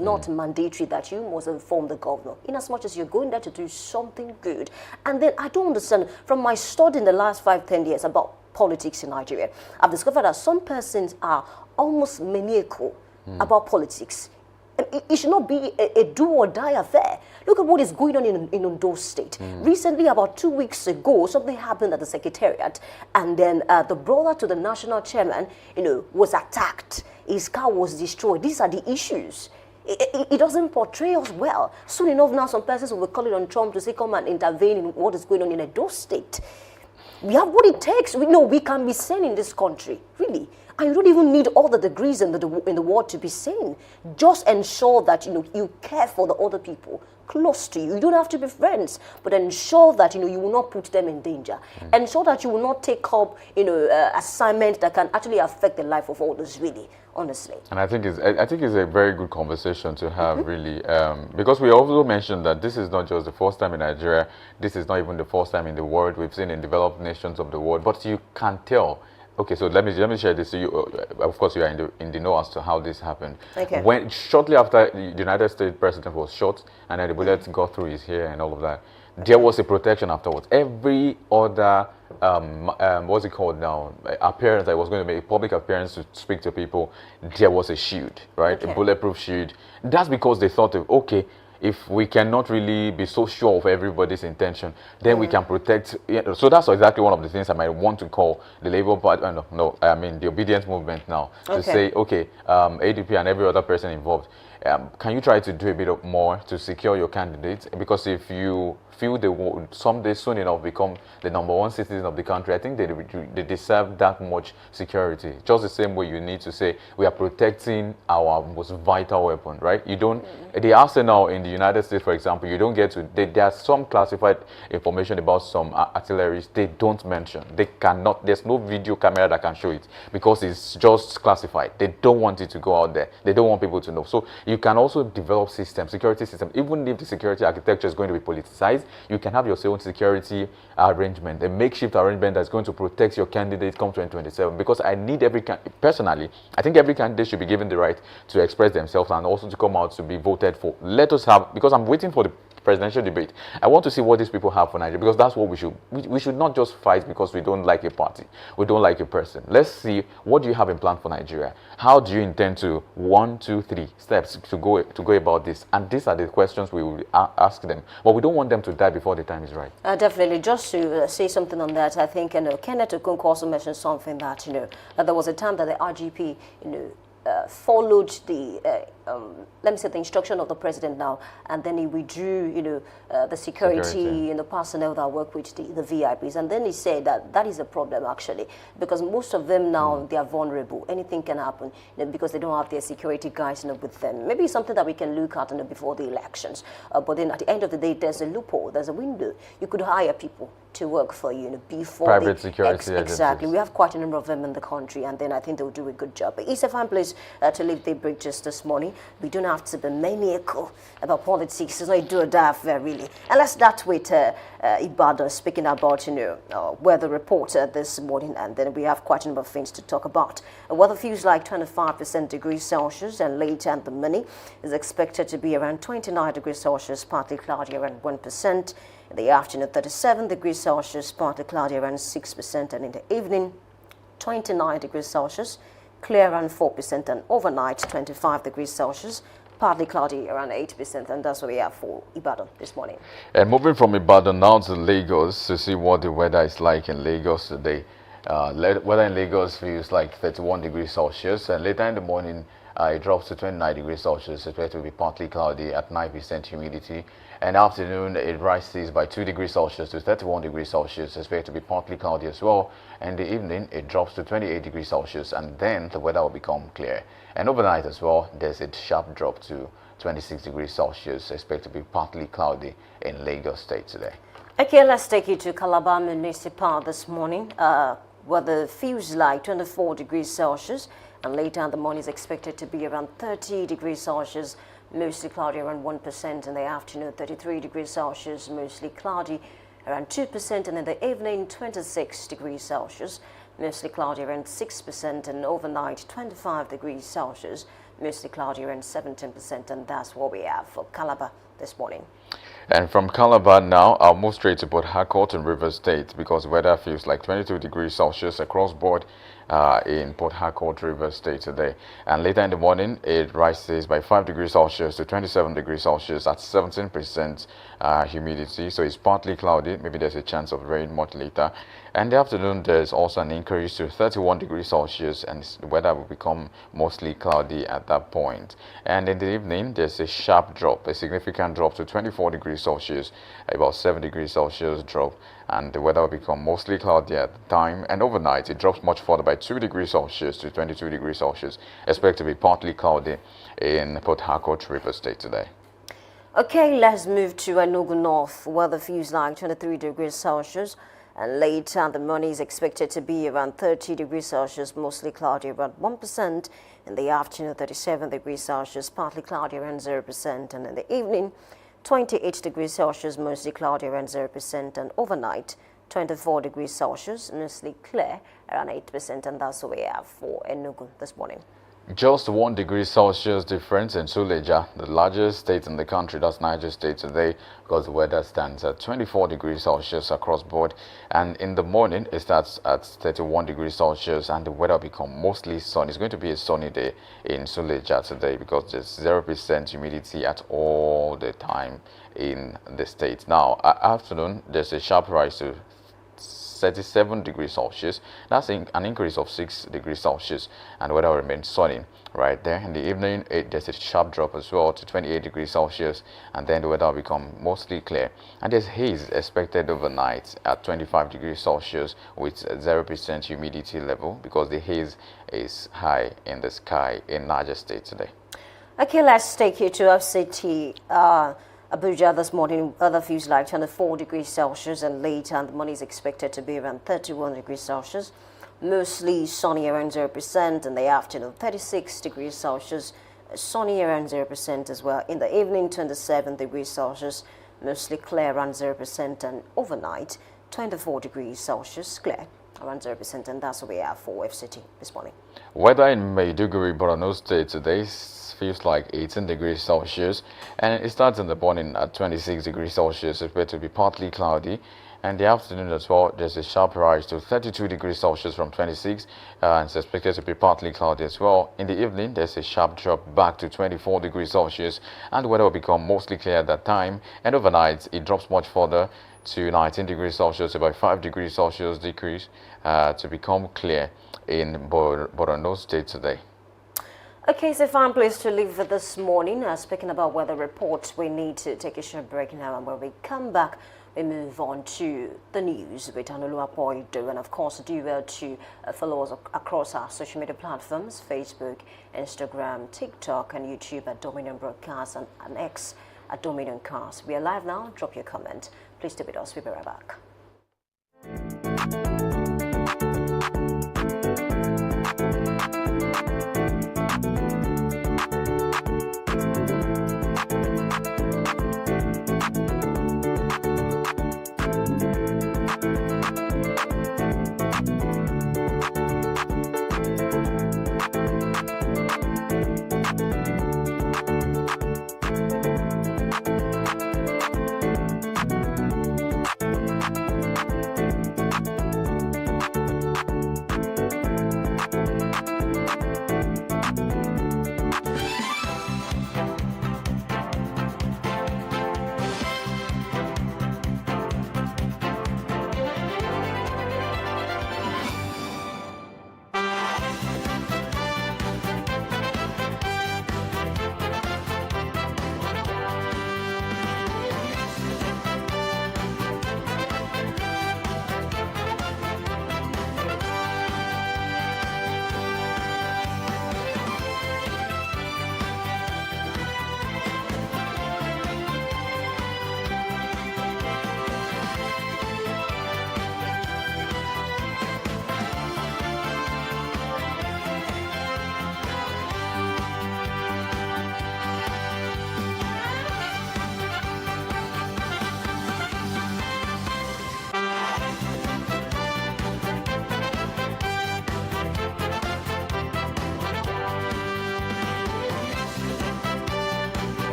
not mandatory that you must inform the governor, in as much as you're going there to do something good. And then I don't understand, from my study in the last 5-10 years about politics in Nigeria, I've discovered that some persons are almost maniacal about politics. It should not be a do-or-die affair. Look at what is going on in Ondo State. Recently, about 2 weeks ago, something happened at the Secretariat, and then the brother to the national chairman, was attacked. His car was destroyed. These are the issues. It doesn't portray us well. Soon enough, now some persons will be calling on Trump to say, come and intervene in what is going on in Ondo State. We have what it takes. We know we can be sane in this country, really. And you don't even need all the degrees in the world to be sane. Just ensure that you care for the other people close to you. You don't have to be friends, but ensure that you will not put them in danger. Ensure that you will not take up assignments that can actually affect the life of others, really. Honestly. And I think it's a very good conversation to have, really, because we also mentioned that this is not just the first time in Nigeria. This is not even the first time in the world. We've seen in developed nations of the world, but you can tell. Okay, so let me share this. You, of course, you are in the know as to how this happened. Okay. When shortly after the United States president was shot and then the bullet got through his hair and all of that, there was a protection afterwards. Every other what's it called now? Appearance that was going to make a public appearance to speak to people, there was a shield, right? Okay. A bulletproof shield. That's because they thought of, okay, if we cannot really be so sure of everybody's intention, then we can protect. So that's exactly one of the things I might want to call the Labour Party, I mean the obedience movement now, to say, okay, ADP and every other person involved, can you try to do a bit more to secure your candidates? Because if you feel they will someday soon enough become the #1 citizen of the country, I think they deserve that much security. Just the same way you need to say we are protecting our most vital weapon, right? You don't, the arsenal in the United States, for example, you don't get to, there's some classified information about some artillery they don't mention. They cannot, there's no video camera that can show it because it's just classified. They don't want it to go out there. They don't want people to know. So you can also develop systems, security systems, even if the security architecture is going to be politicized. You can have your own security arrangement, a makeshift arrangement that's going to protect your candidate come 2027. Because I need personally, I think every candidate should be given the right to express themselves and also to come out to be voted for. Let us have, because I'm waiting for the presidential debate. I want to see what these people have for Nigeria, because that's what we should not just fight because we don't like a party, we don't like a person. Let's see, what do you have in plan for Nigeria? How do you intend to 1, 2, 3 steps to go about this? And these are the questions we will ask them, but we don't want them to die before the time is right. Definitely. Just to say something on that, I think Kenneth Okonkwo also mentioned something that that there was a time that the RGP followed the let me say the instruction of the president now, and then he withdrew the security personnel that work with the VIPs, and then he said that is a problem actually, because most of them now they are vulnerable. Anything can happen because they don't have their security guys with them. Maybe it's something that we can look at before the elections, but then at the end of the day there's a loophole, there's a window. You could hire people to work for you before private security exactly. We have quite a number of them in the country, and then I think they'll do a good job. But it's a fun place to leave the break just this morning. We don't have to be maniacal about politics. It's not a do or die affair, really. And let's start with Ibadan speaking about weather report this morning, and then we have quite a number of things to talk about. Weather feels like 25% degrees Celsius, and later in the morning is expected to be around 29 degrees Celsius, partly cloudy around 1%. In the afternoon, 37 degrees Celsius, partly cloudy around 6%, and in the evening, 29 degrees Celsius, clear around 4%, and overnight, 25 degrees Celsius, partly cloudy around 8%, and that's what we have for Ibadan this morning. And moving from Ibadan now to Lagos to see what the weather is like in Lagos today. Weather in Lagos feels like 31 degrees Celsius, and later in the morning, it drops to 29 degrees Celsius, expected to be partly cloudy at 9% humidity. And afternoon, it rises by 2 degrees Celsius to 31 degrees Celsius, expected to be partly cloudy as well. And in the evening, it drops to 28 degrees Celsius, and then the weather will become clear. And overnight as well, there's a sharp drop to 26 degrees Celsius, expected to be partly cloudy in Lagos State today. Okay, let's take you to Calabar Municipal this morning. Weather feels like 24 degrees Celsius, and later in the morning is expected to be around 30 degrees Celsius, mostly cloudy around 1%. In the afternoon, 33 degrees Celsius, mostly cloudy around 2%. And in the evening, 26 degrees Celsius, mostly cloudy around 6%. And overnight, 25 degrees Celsius, mostly cloudy around 17%, and that's what we have for Calabar this morning. And from Calabar now, I'll move straight to Port Harcourt in Rivers State because weather feels like 22 degrees Celsius across board in Port Harcourt, Rivers State today. And later in the morning, it rises by 5 degrees Celsius to 27 degrees Celsius at 17% humidity. So it's partly cloudy. Maybe there's a chance of rain much later. And in the afternoon, there's also an increase to 31 degrees Celsius, and the weather will become mostly cloudy at that point. And in the evening, there's a sharp drop, a significant drop to 24 degrees Celsius, about 7 degrees Celsius drop, and the weather will become mostly cloudy at the time. And overnight, it drops much further by 2 degrees Celsius to 22 degrees Celsius. Expect to be partly cloudy in Port Harcourt, Rivers State today. Okay, let's move to Enugu North. Weather feels like 23 degrees Celsius. And later, the morning is expected to be around 30 degrees Celsius, mostly cloudy around 1%. In the afternoon, 37 degrees Celsius, partly cloudy around 0%. And in the evening, 28 degrees Celsius, mostly cloudy around 0%. And overnight, 24 degrees Celsius, mostly clear around 8%. And that's what we have for Enugu this morning. Just 1 degree Celsius difference in Suleja, the largest state in the country. That's Niger State today, because the weather stands at 24 degrees Celsius across board. And in the morning, it starts at 31 degrees Celsius, and the weather will become mostly sunny. It's going to be a sunny day in Suleja today because there's 0% humidity at all the time in the state. Now, afternoon, there's a sharp rise to 37 degrees Celsius. That's an increase of 6 degrees Celsius, and the weather will remain sunny right there. In the evening, there's a sharp drop as well to 28 degrees Celsius, and then the weather will become mostly clear. And there's haze expected overnight at 25 degrees Celsius with 0% humidity level because the haze is high in the sky in Niger State today. Okay, let's take you to FCT. Abuja this morning, weather feels like 24 degrees Celsius, and later and the morning is expected to be around 31 degrees Celsius. Mostly sunny around 0%. In the afternoon, 36 degrees Celsius, sunny around 0% as well. In the evening, 27 degrees Celsius, mostly clear around 0%. And overnight, 24 degrees Celsius, clear around 0%. And that's what we have for FCT this morning. Weather in Maiduguri, Borno State today feels like 18 degrees Celsius, and it starts in the morning at 26 degrees Celsius. It's expected to be partly cloudy, and the afternoon as well, there's a sharp rise to 32 degrees Celsius from 26, and it's expected to be partly cloudy as well. In the evening, there's a sharp drop back to 24 degrees Celsius, and the weather will become mostly clear at that time. And overnight, it drops much further to 19 degrees Celsius, about 5 degrees Celsius decrease to become clear in Borno State today. Okay, so fine place to leave for this morning. Speaking about weather reports, we need to take a short break now, and when we come back, we move on to the news with Anuluapoido. And of course, do well to follow us across our social media platforms, Facebook, Instagram, TikTok, and YouTube at Dominion Broadcast, and X at Dominion Cast. We are live now. Drop your comment. Please stay with us. We'll be right back.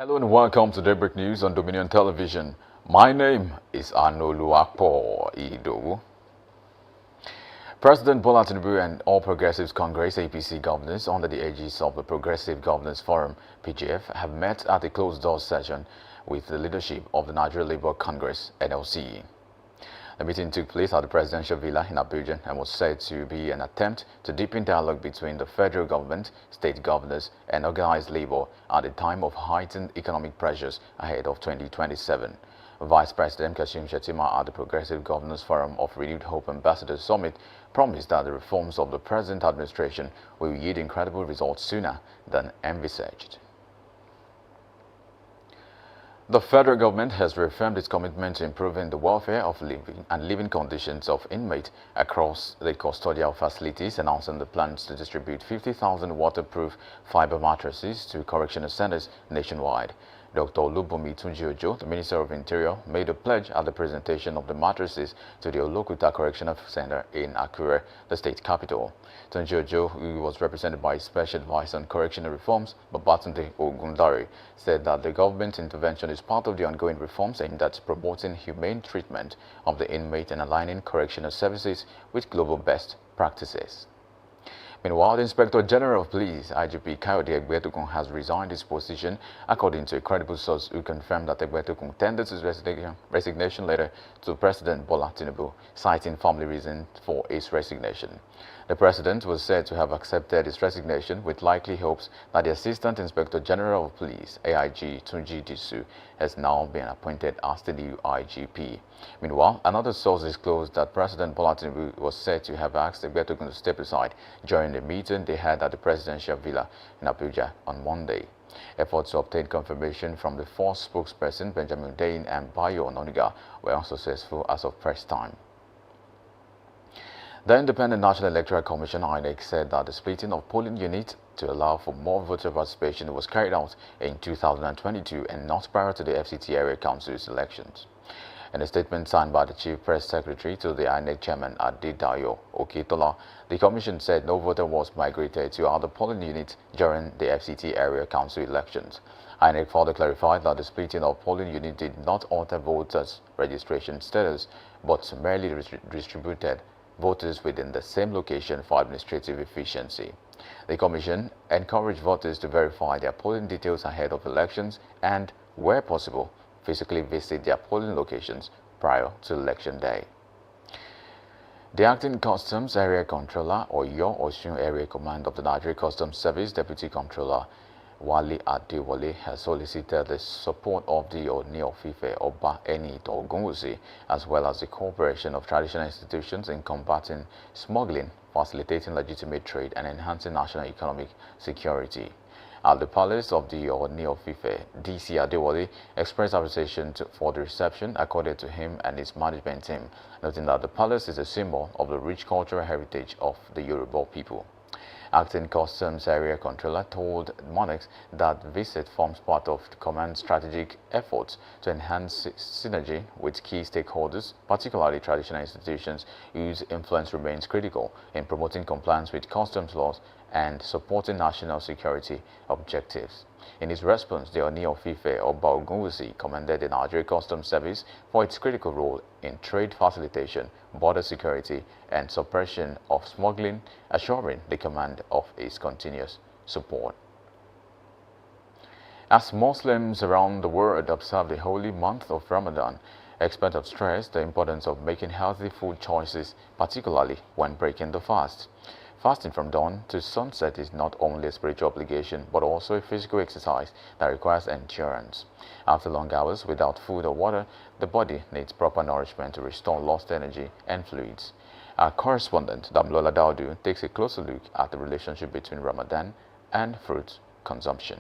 Hello and welcome to Daybreak News on Dominion Television. My name is Anoluwapo Idowu. President Bola Tinubu and All Progressives Congress APC governors under the aegis of the Progressive Governors Forum PGF have met at a closed-door session with the leadership of the Nigeria Labour Congress NLC. The meeting took place at the presidential villa in Abuja and was said to be an attempt to deepen dialogue between the federal government, state governors, and organized labor at a time of heightened economic pressures ahead of 2027. Vice President Kashim Shettima at the Progressive Governors Forum of Renewed Hope Ambassadors Summit promised that the reforms of the present administration will yield incredible results sooner than envisaged. The federal government has reaffirmed its commitment to improving the welfare of living conditions of inmates across the custodial facilities, announcing the plans to distribute 50,000 waterproof fiber mattresses to correctional centers nationwide. Dr. Olubunmi Tunji-Ojo, the Minister of Interior, made a pledge at the presentation of the mattresses to the Olokuta Correctional Center in Akure, the state capital. Tunji-Ojo, who was represented by Special Advisor on Correctional Reforms, Babatunde Ogundare, said that the government intervention is part of the ongoing reforms aimed at promoting humane treatment of the inmate and aligning correctional services with global best practices. Meanwhile, the Inspector General of Police, IGP Kayode Egbetukun, has resigned his position, according to a credible source who confirmed that Egbetukun tendered his resignation letter to President Bola Tinubu, citing family reasons for his resignation. The president was said to have accepted his resignation with likely hopes that the Assistant Inspector General of Police, AIG Tunji Disu, has now been appointed as the new IGP. Meanwhile, another source disclosed that President Bola Tinubu was said to have asked Egbetukun to step aside during the meeting they had at the presidential villa in Abuja on Monday. Efforts to obtain confirmation from the force spokesperson Benjamin Dane and Bayo Ononiga were unsuccessful as of press time. The Independent National Electoral Commission (INEC) said that the splitting of polling units to allow for more voter participation was carried out in 2022 and not prior to the FCT area council's elections. In a statement signed by the Chief Press Secretary to the INEC Chairman Adedayo Oketola, the Commission said no voter was migrated to other polling units during the FCT area council elections. INEC further clarified that the splitting of polling units did not alter voters' registration status, but merely distributed voters within the same location for administrative efficiency. The Commission encouraged voters to verify their polling details ahead of elections and, where possible, physically visit their polling locations prior to Election Day. The Acting Customs Area Controller, or Oyo-Osun Area Command of the Nigeria Customs Service Deputy Controller Wale Adewale, has solicited the support of the Ooni of Ife, Oba Enito Ogunwusi, as well as the cooperation of traditional institutions in combating smuggling, facilitating legitimate trade, and enhancing national economic security. At the palace of the Ooni of Ife, DC Adewale expressed appreciation for the reception accorded to him and his management team, noting that the palace is a symbol of the rich cultural heritage of the Yoruba people. Acting Customs Area Controller told monarchs that visit forms part of the command's strategic efforts to enhance synergy with key stakeholders, particularly traditional institutions whose influence remains critical in promoting compliance with customs laws and supporting national security objectives. In his response, the Ooni of Ife, Oba Ogunwusi, commended the Nigeria Customs Service for its critical role in trade facilitation, border security, and suppression of smuggling, assuring the command of its continuous support. As Muslims around the world observe the holy month of Ramadan, experts have stressed the importance of making healthy food choices, particularly when breaking the fast. Fasting from dawn to sunset is not only a spiritual obligation, but also a physical exercise that requires endurance. After long hours without food or water, the body needs proper nourishment to restore lost energy and fluids. Our correspondent, Damlola Daudu, takes a closer look at the relationship between Ramadan and fruit consumption.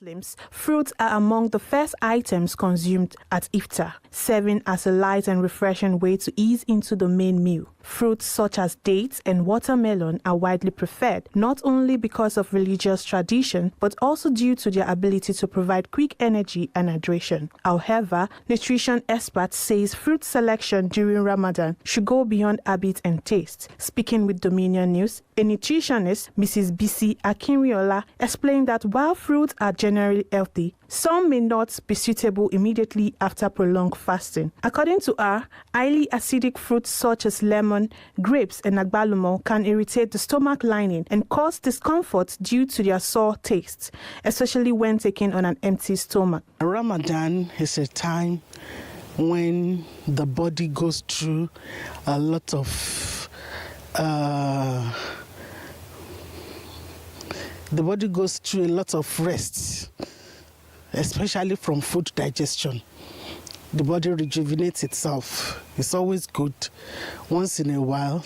Muslims, fruits are among the first items consumed at iftar, serving as a light and refreshing way to ease into the main meal. Fruits such as dates and watermelon are widely preferred, not only because of religious tradition, but also due to their ability to provide quick energy and hydration. However, nutrition experts say fruit selection during Ramadan should go beyond habit and taste. Speaking with Dominion News, a nutritionist, Mrs. Bisi Akinriola, explained that while fruits are generally healthy, some may not be suitable immediately after prolonged fasting. According to her, highly acidic fruits such as lemon, grapes, and agbalumo can irritate the stomach lining and cause discomfort due to their sour taste, especially when taken on an empty stomach. Ramadan is a time when the body goes through a lot of rest, especially from food digestion. The body rejuvenates itself. It's always good once in a while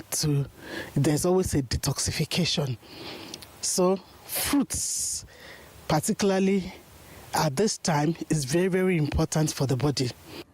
there's always a detoxification. So fruits, particularly at this time, is very, very important for the body.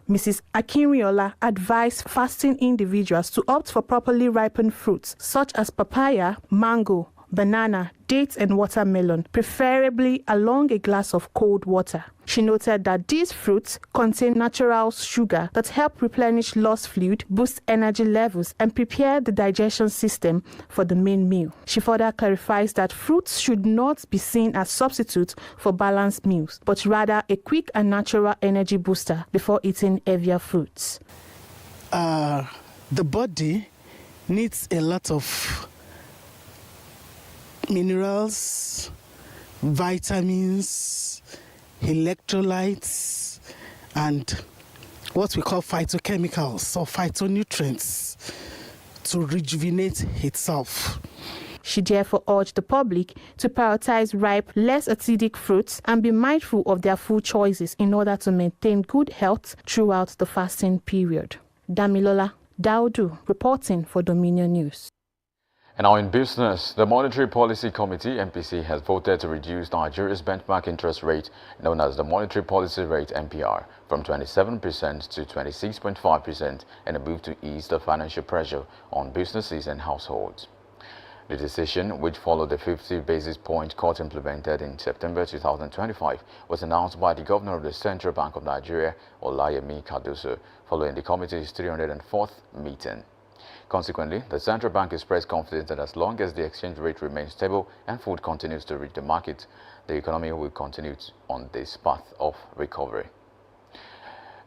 Mrs. Akinriola advised fasting individuals to opt for properly ripened fruits such as papaya, mango, banana, dates, and watermelon, preferably along a glass of cold water. She noted that these fruits contain natural sugar that help replenish lost fluid, boost energy levels, and prepare the digestion system for the main meal. She further clarifies that fruits should not be seen as substitutes for balanced meals, but rather a quick and natural energy booster before eating heavier foods. The body needs a lot of minerals, vitamins, electrolytes, and what we call phytochemicals or phytonutrients to rejuvenate itself. She therefore urged the public to prioritize ripe, less acidic fruits and be mindful of their food choices in order to maintain good health throughout the fasting period. Damilola Daudu, reporting for Dominion News. And now in business, the Monetary Policy Committee, MPC, has voted to reduce Nigeria's benchmark interest rate, known as the Monetary Policy Rate, MPR, from 27% to 26.5% in a move to ease the financial pressure on businesses and households. The decision, which followed the 50 basis point cut implemented in September 2025, was announced by the Governor of the Central Bank of Nigeria, Olayemi Cardoso, following the committee's 304th meeting. Consequently, the central bank expressed confidence that as long as the exchange rate remains stable and food continues to reach the market, the economy will continue on this path of recovery.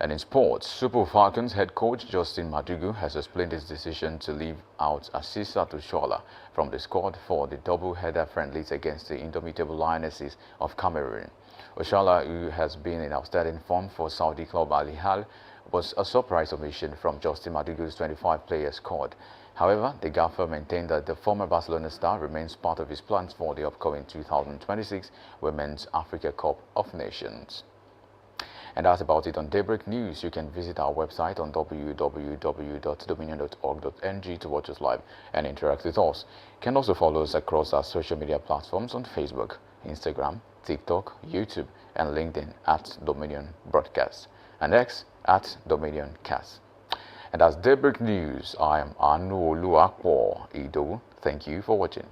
And in sports, Super Falcons head coach Justin Madugu has explained his decision to leave out Asisat Oshoala from the squad for the double-header friendlies against the indomitable Lionesses of Cameroon. Oshoala, who has been in outstanding form for Saudi club Al Hilal, was a surprise omission from Justin Madugu's 25-player squad. However, the gaffer maintained that the former Barcelona star remains part of his plans for the upcoming 2026 Women's Africa Cup of Nations. And that's about it on Daybreak News. You can visit our website on www.dominion.org.ng to watch us live and interact with us. You can also follow us across our social media platforms on Facebook, Instagram, TikTok, YouTube, and LinkedIn at Dominion Broadcast, and X at Dominion Cast. And as Daybreak News, I am Anu Oluwapo Ido. Thank you for watching.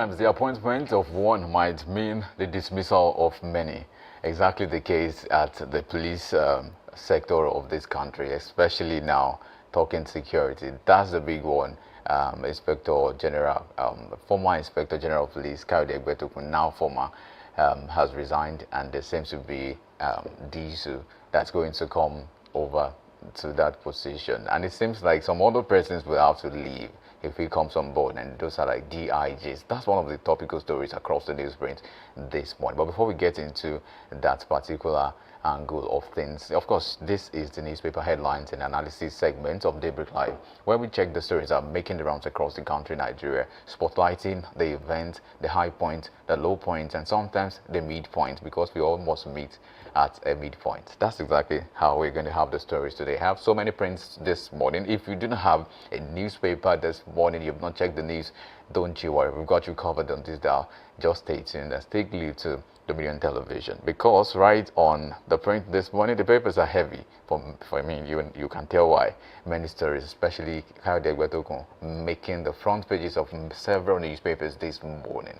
sometimes the appointment of one might mean the dismissal of many. Exactly the case at the police sector of this country, especially now talking security. That's the big one. Inspector General, former Inspector General of Police, Kayode Egbetokun, now former, has resigned, and there seems to be Disu that's going to come over to that position. And it seems like some other persons will have to leave if he comes on board, and those are like DIGs. That's one of the topical stories across the newsprint this morning. But before we get into that particular angle of things, of course, this is the newspaper headlines and analysis segment of Daybreak Live, where we check the stories that are making the rounds across the country, Nigeria, spotlighting the event, the high point, the low point, and sometimes the midpoint, because we all must meet at a midpoint. That's exactly how we're going to have the stories today. I have so many prints this morning. If you didn't have a newspaper this morning, you've not checked the news, don't you worry, we've got you covered on this dial. Just stay tuned and stay glued to Dominion Television, because right on the print this morning, the papers are heavy. For me, you can tell why. Many stories, especially Kayode Egbetokun, making the front pages of several newspapers this morning.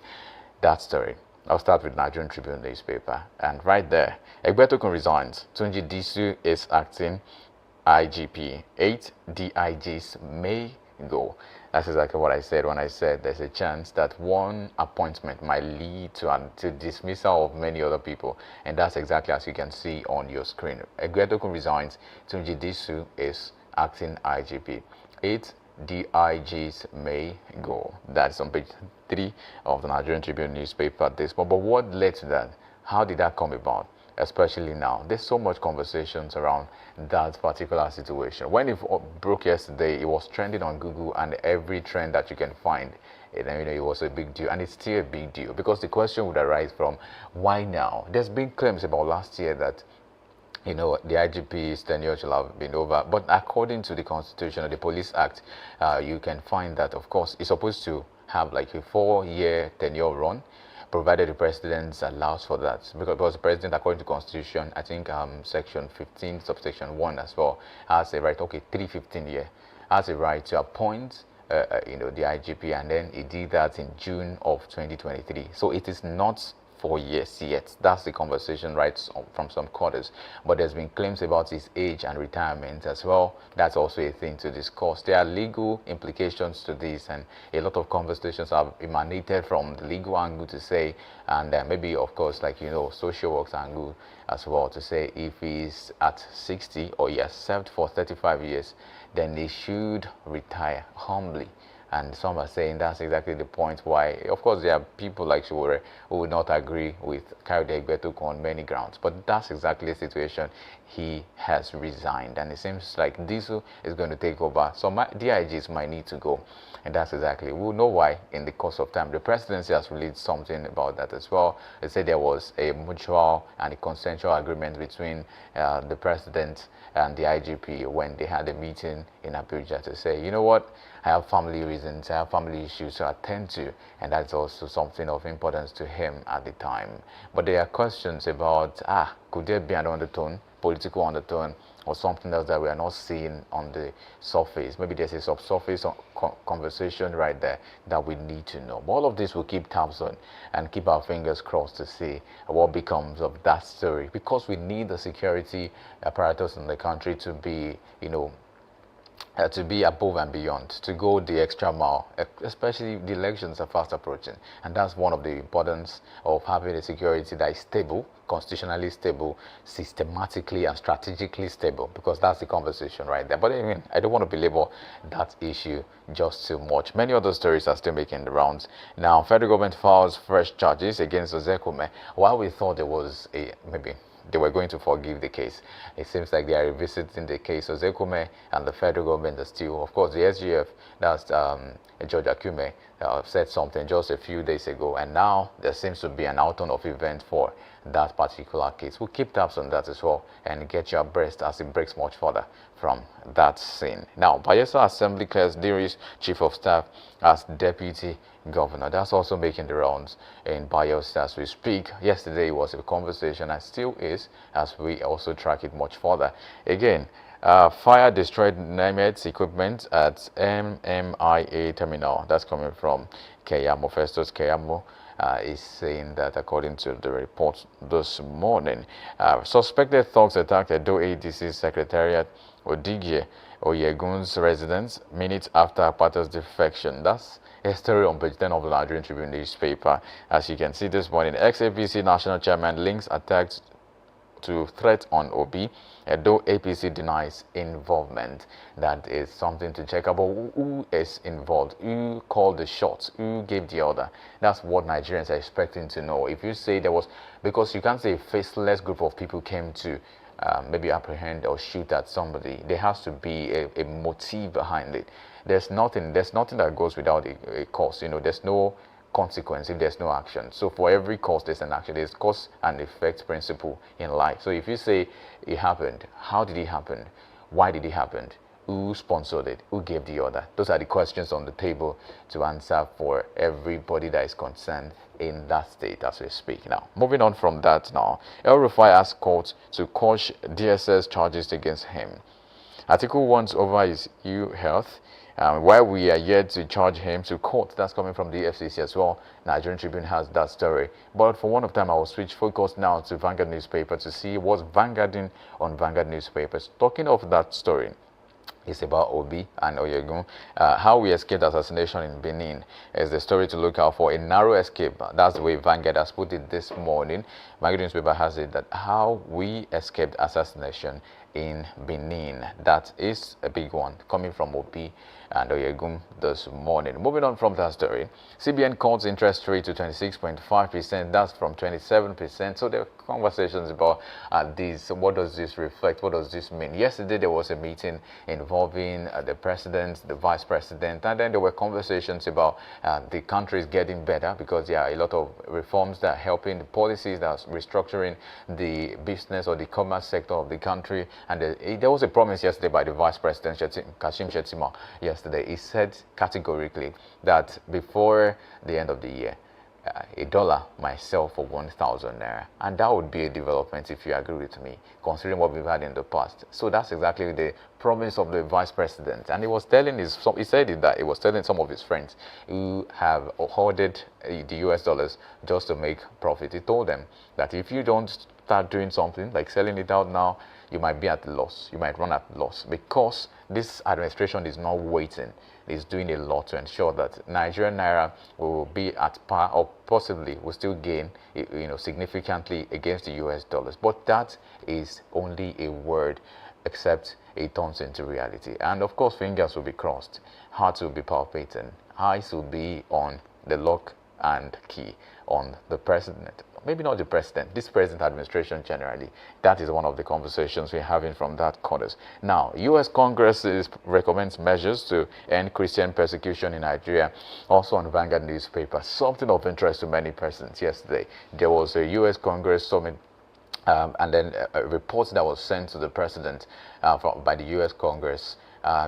That story, I'll start with Nigerian Tribune newspaper, and right there, Egbetokun resigns. Tunji Disu is acting IGP. 8 DIGs may go. That's exactly what I said when I said there's a chance that one appointment might lead to dismissal of many other people, and that's exactly as you can see on your screen. Egbetokun resigns. Tunji Disu is acting IGP. 8 DIGs may go. That's on page 3 of the Nigerian Tribune newspaper this month. But what led to that? How did that come about? Especially now, there's so much conversations around that particular situation. When it broke yesterday, it was trending on Google, and every trend that you can find, it was a big deal, and it's still a big deal, because the question would arise from, why now? There's been claims about last year that the IGP's tenure should have been over, but according to the Constitution or the Police Act, you can find that, of course, it's supposed to have like a 4-year tenure run, provided the president allows for that, because the president, according to Constitution, I think section 15 subsection 1 as well, has a right, 315 year, has a right to appoint the IGP, and then he did that in June of 2023. So it is not 4 years yet. That's the conversation right from some quarters. But there's been claims about his age and retirement as well. That's also a thing to discuss. There are legal implications to this, and a lot of conversations have emanated from the legal angle to say, and maybe of course social works angle as well, to say if he's at 60 or he has served for 35 years, then he should retire humbly. And some are saying that's exactly the point why, of course, there are people like Shuwore who would not agree with Kayode Egbetokun on many grounds. But that's exactly the situation. He has resigned, and it seems like Disu is going to take over. So DIGs might need to go, and that's exactly, we'll know why in the course of time. The presidency has released something about that as well. They said there was a mutual and a consensual agreement between the president and the IGP when they had a meeting in Abuja to say, you know what, I have family reasons, I have family issues to attend to, and that's also something of importance to him at the time. But there are questions about, could there be an undertone, political undertone, or something else that we are not seeing on the surface? Maybe there's a subsurface conversation right there that we need to know. But all of this will keep tabs on and keep our fingers crossed to see what becomes of that story, because we need the security apparatus in the country to be, to be above and beyond, to go the extra mile, especially the elections are fast approaching. And that's one of the importance of having a security that is stable, constitutionally stable, systematically and strategically stable, because that's the conversation right there. But I don't want to belabor that issue just too much. Many other stories are still making the rounds. Now, federal government files fresh charges against Ozekome. While we thought there was maybe they were going to forgive the case, it seems like they are revisiting the case. Ozekome and the federal government are still, of course, the SGF, that's George Akume, said something just a few days ago, and now there seems to be an outturn of event for that particular case. We'll keep tabs on that as well and get you abreast as it breaks much further from that scene. Now, Bayelsa Assembly clears Diri's chief of staff as deputy governor. That's also making the rounds in Bayelsa as we speak. Yesterday was a conversation, and still is, as we also track it much further. Again, fire destroyed Nimet's equipment at MMIA terminal. That's coming from Keyamo, Festus Keyamo, is saying that according to the report this morning, suspected thugs attacked Edo ADC Secretariat Odigye Oyegun's residence minutes after Apata's defection. That's a story on page 10 of the Nigerian Tribune newspaper. As you can see this morning, ex-APC national chairman links attacks to threat on Obi. Edo APC denies involvement. That is something to check about. Who is involved? Who called the shots? Who gave the order? That's what Nigerians are expecting to know. If you say there was, because you can't say a faceless group of people came to maybe apprehend or shoot at somebody. There has to be a motive behind it. There's nothing that goes without a cause. You know, there's no consequence if there's no action. So for every cause there's an action. There's cause and effect principle in life. So if you say it happened, how did it happen? Why did it happen? Who sponsored it? Who gave the order? Those are the questions on the table to answer for everybody that is concerned in that state as we speak. Now, moving on from that now, El Rufai asked courts to quash DSS charges against him. Atiku wants over his health. While we are yet to charge him to court, that's coming from the FCC as well. Nigerian Tribune has that story. But for one of time, I will switch focus now to Vanguard newspaper to see what's vanguarding on Vanguard newspapers. Talking of that story, it's about Obi and Oyegun. How we escaped assassination in Benin is the story to look out for. A narrow escape. That's the way Vanguard has put it this morning. Vanguard newspaper has it that how we escaped assassination in Benin. That is a big one coming from Obi and Oyegun this morning. Moving on from that story, CBN cuts interest rate to 26.5%. That's from 27%. So there are conversations about this. What does this reflect? What does this mean? Yesterday there was a meeting involving the president, the vice president, and then there were conversations about the country is getting better because there are a lot of reforms that are helping, the policies that are restructuring the business or the commerce sector of the country. And there was a promise yesterday by the vice president, Kashim Shettima. Yesterday, he said categorically that before the end of the year, $1 might sell for 1,000 naira, and that would be a development if you agree with me, considering what we've had in the past. So that's exactly the promise of the vice president, and he was telling he said that he was telling some of his friends who have hoarded the US dollars just to make profit. He told them that if you don't start doing something like selling it out now, you might be at loss. You might run at loss because this administration is not waiting. It's doing a lot to ensure that Nigerian naira will be at par or possibly will still gain, significantly against the US dollars. But that is only a word, except it turns into reality. And of course, fingers will be crossed, hearts will be palpitating, eyes will be on the lock and key on the president. Maybe not the president, this present administration generally. That is one of the conversations we're having from that quarters. Now, U.S. Congress recommends measures to end Christian persecution in Nigeria. Also on Vanguard newspaper, something of interest to many persons yesterday. There was a U.S. Congress summit and then a report that was sent to the president by the U.S. Congress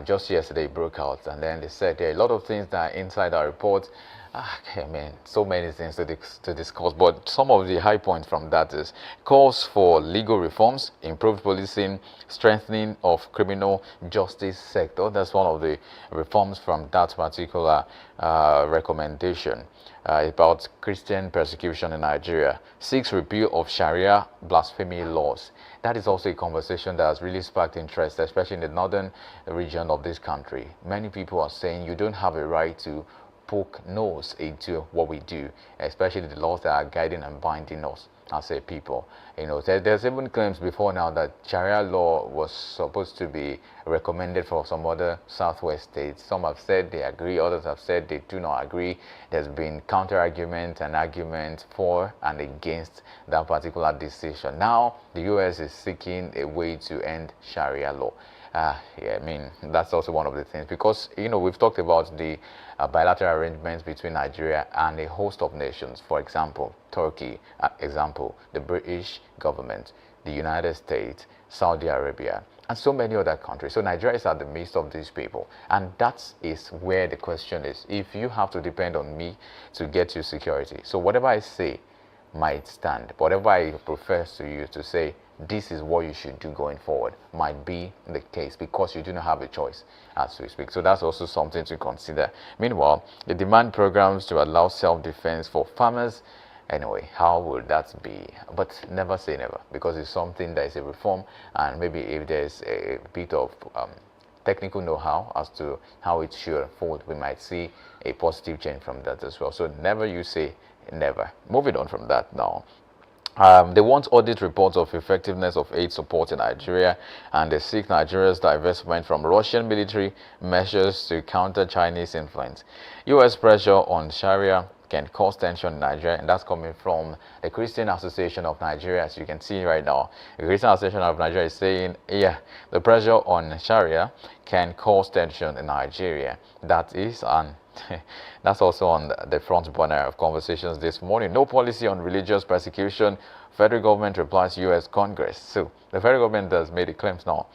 just yesterday broke out. And then they said there are a lot of things that are inside our report. I mean, so many things to discuss, but some of the high points from that is calls for legal reforms, improved policing, strengthening of criminal justice sector. That's one of the reforms from that particular recommendation about Christian persecution in Nigeria. 6, repeal of Sharia blasphemy laws. That is also a conversation that has really sparked interest, especially in the northern region of this country. Many people are saying you don't have a right to poke nose into what we do, especially the laws that are guiding and binding us as a people. There's even claims before now that Sharia law was supposed to be recommended for some other southwest states. Some have said they agree, others have said they do not agree. There's been counter-argument and argument for and against that particular decision. Now, the US is seeking a way to end Sharia law. I mean, that's also one of the things, because, we've talked about the bilateral arrangements between Nigeria and a host of nations. For example, Turkey, example, the British government, the United States, Saudi Arabia, and so many other countries. So Nigeria is at the midst of these people. And that is where the question is. If you have to depend on me to get you security, so whatever I say might stand. Whatever I profess to you to say this is what you should do going forward, might be the case because you do not have a choice as we speak. So that's also something to consider. Meanwhile, the demand programs to allow self-defense for farmers. Anyway, how would that be? But never say never, because it's something that is a reform, and maybe if there's a bit of technical know-how as to how it should unfold, we might see a positive change from that as well. So never you say never. Moving on from that now. They want audit reports of effectiveness of aid support in Nigeria, and they seek Nigeria's divestment from Russian military measures to counter Chinese influence. U.S. pressure on Sharia can cause tension in Nigeria, and that's coming from the Christian Association of Nigeria. As you can see right now, the Christian Association of Nigeria is saying, yeah, the pressure on Sharia can cause tension in Nigeria. That is, and that's also on the front burner of conversations this morning. No policy on religious persecution. Federal government replies U.S. Congress. So the federal government has made the claims now.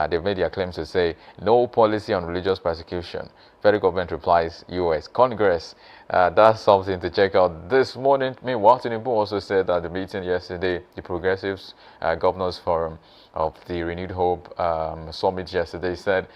They've made their claims to say no policy on religious persecution. Federal government replies U.S. Congress. That's something to check out this morning. Meanwhile, Tinubu also said at the meeting yesterday, the Progressives Governors Forum of the Renewed Hope Summit yesterday said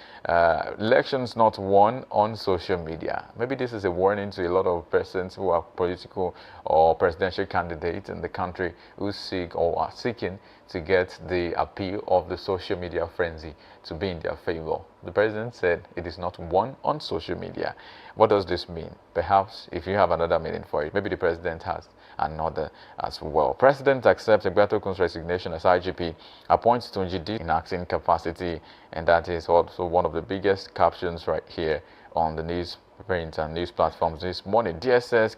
elections not won on social media. Maybe this is a warning to a lot of persons who are political or presidential candidates in the country who seek or are seeking to get the appeal of the social media frenzy to be in their favor. The president said it is not won on social media. What does this mean? Perhaps if you have another meaning for it, maybe the president has another as well. President accepts Egbatokun's resignation as IGP, appoints Tunji D in acting capacity, and that is also one of the biggest captions right here on the newsprint and news platforms this morning. DSS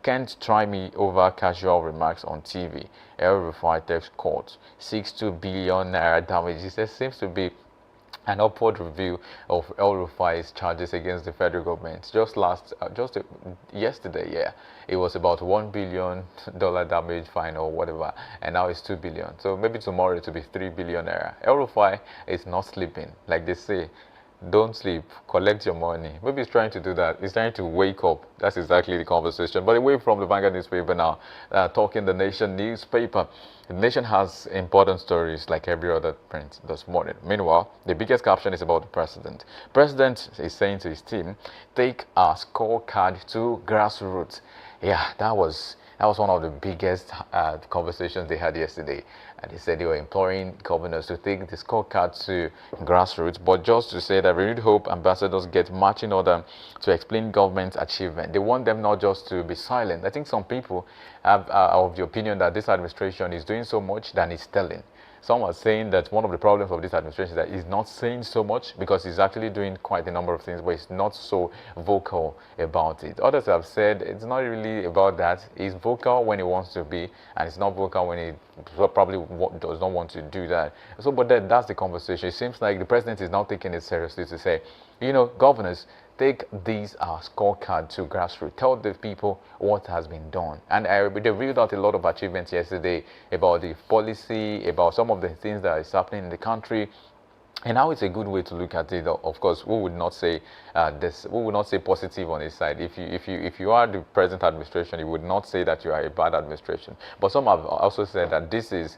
can't try me over casual remarks on TV. El-Rufai takes court, 6.2 billion naira damages. There seems to be an upward review of El-Rufai's charges against the federal government. Yesterday, yeah, it was about $1 billion damage fine or whatever, and now it's 2 billion. So maybe tomorrow it will be 3 billion naira. El-Rufai is not sleeping, like they say. Don't sleep, collect your money. Maybe he's trying to do that. He's trying to wake up. That's exactly the conversation. But away from the Vanguard newspaper now, talking the Nation newspaper. The Nation has important stories like every other print this morning. Meanwhile, the biggest caption is about the president. President is saying to his team, take our scorecard to grassroots. Yeah, that was one of the biggest conversations they had yesterday. And they said they were imploring governors to take the scorecard to grassroots, but just to say that Renewed Hope ambassadors get marching order to explain government's achievement. They want them not just to be silent. I think some people have of the opinion that this administration is doing so much than it's telling. Some are saying that one of the problems of this administration is that he's not saying so much because he's actually doing quite a number of things, but he's not so vocal about it. Others have said it's not really about that. He's vocal when he wants to be, and he's not vocal when he probably does not want to do that. So, but that's the conversation. It seems like the president is now taking it seriously to say, you know, governors, take these scorecard to grassroots. Tell the people what has been done. And they reeled out a lot of achievements yesterday about the policy, about some of the things that is happening in the country. And now it's a good way to look at it. Of course, we would not say this. We would not say positive on his side. If you are the present administration, you would not say that you are a bad administration. But some have also said that this is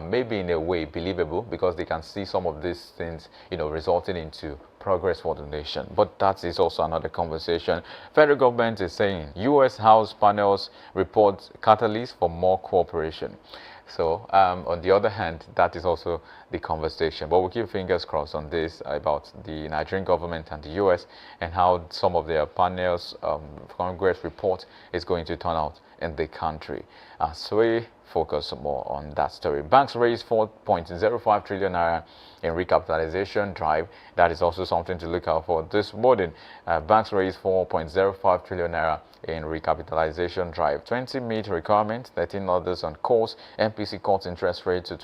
maybe in a way believable because they can see some of these things, you know, resulting into progress for the nation. But that is also another conversation. Federal government is saying U.S. House panels report catalyst for more cooperation. So, on the other hand, that is also the conversation. But we'll keep fingers crossed on this about the Nigerian government and the U.S. and how some of their panels, Congress report is going to turn out in the country. So we focus more on that story. Banks raised 4.05 trillion naira in recapitalization drive. That is also something to look out for this morning. Banks raised 4.05 trillion naira in recapitalization drive. 20 meet requirement, 13 others on course. MPC cuts interest rate to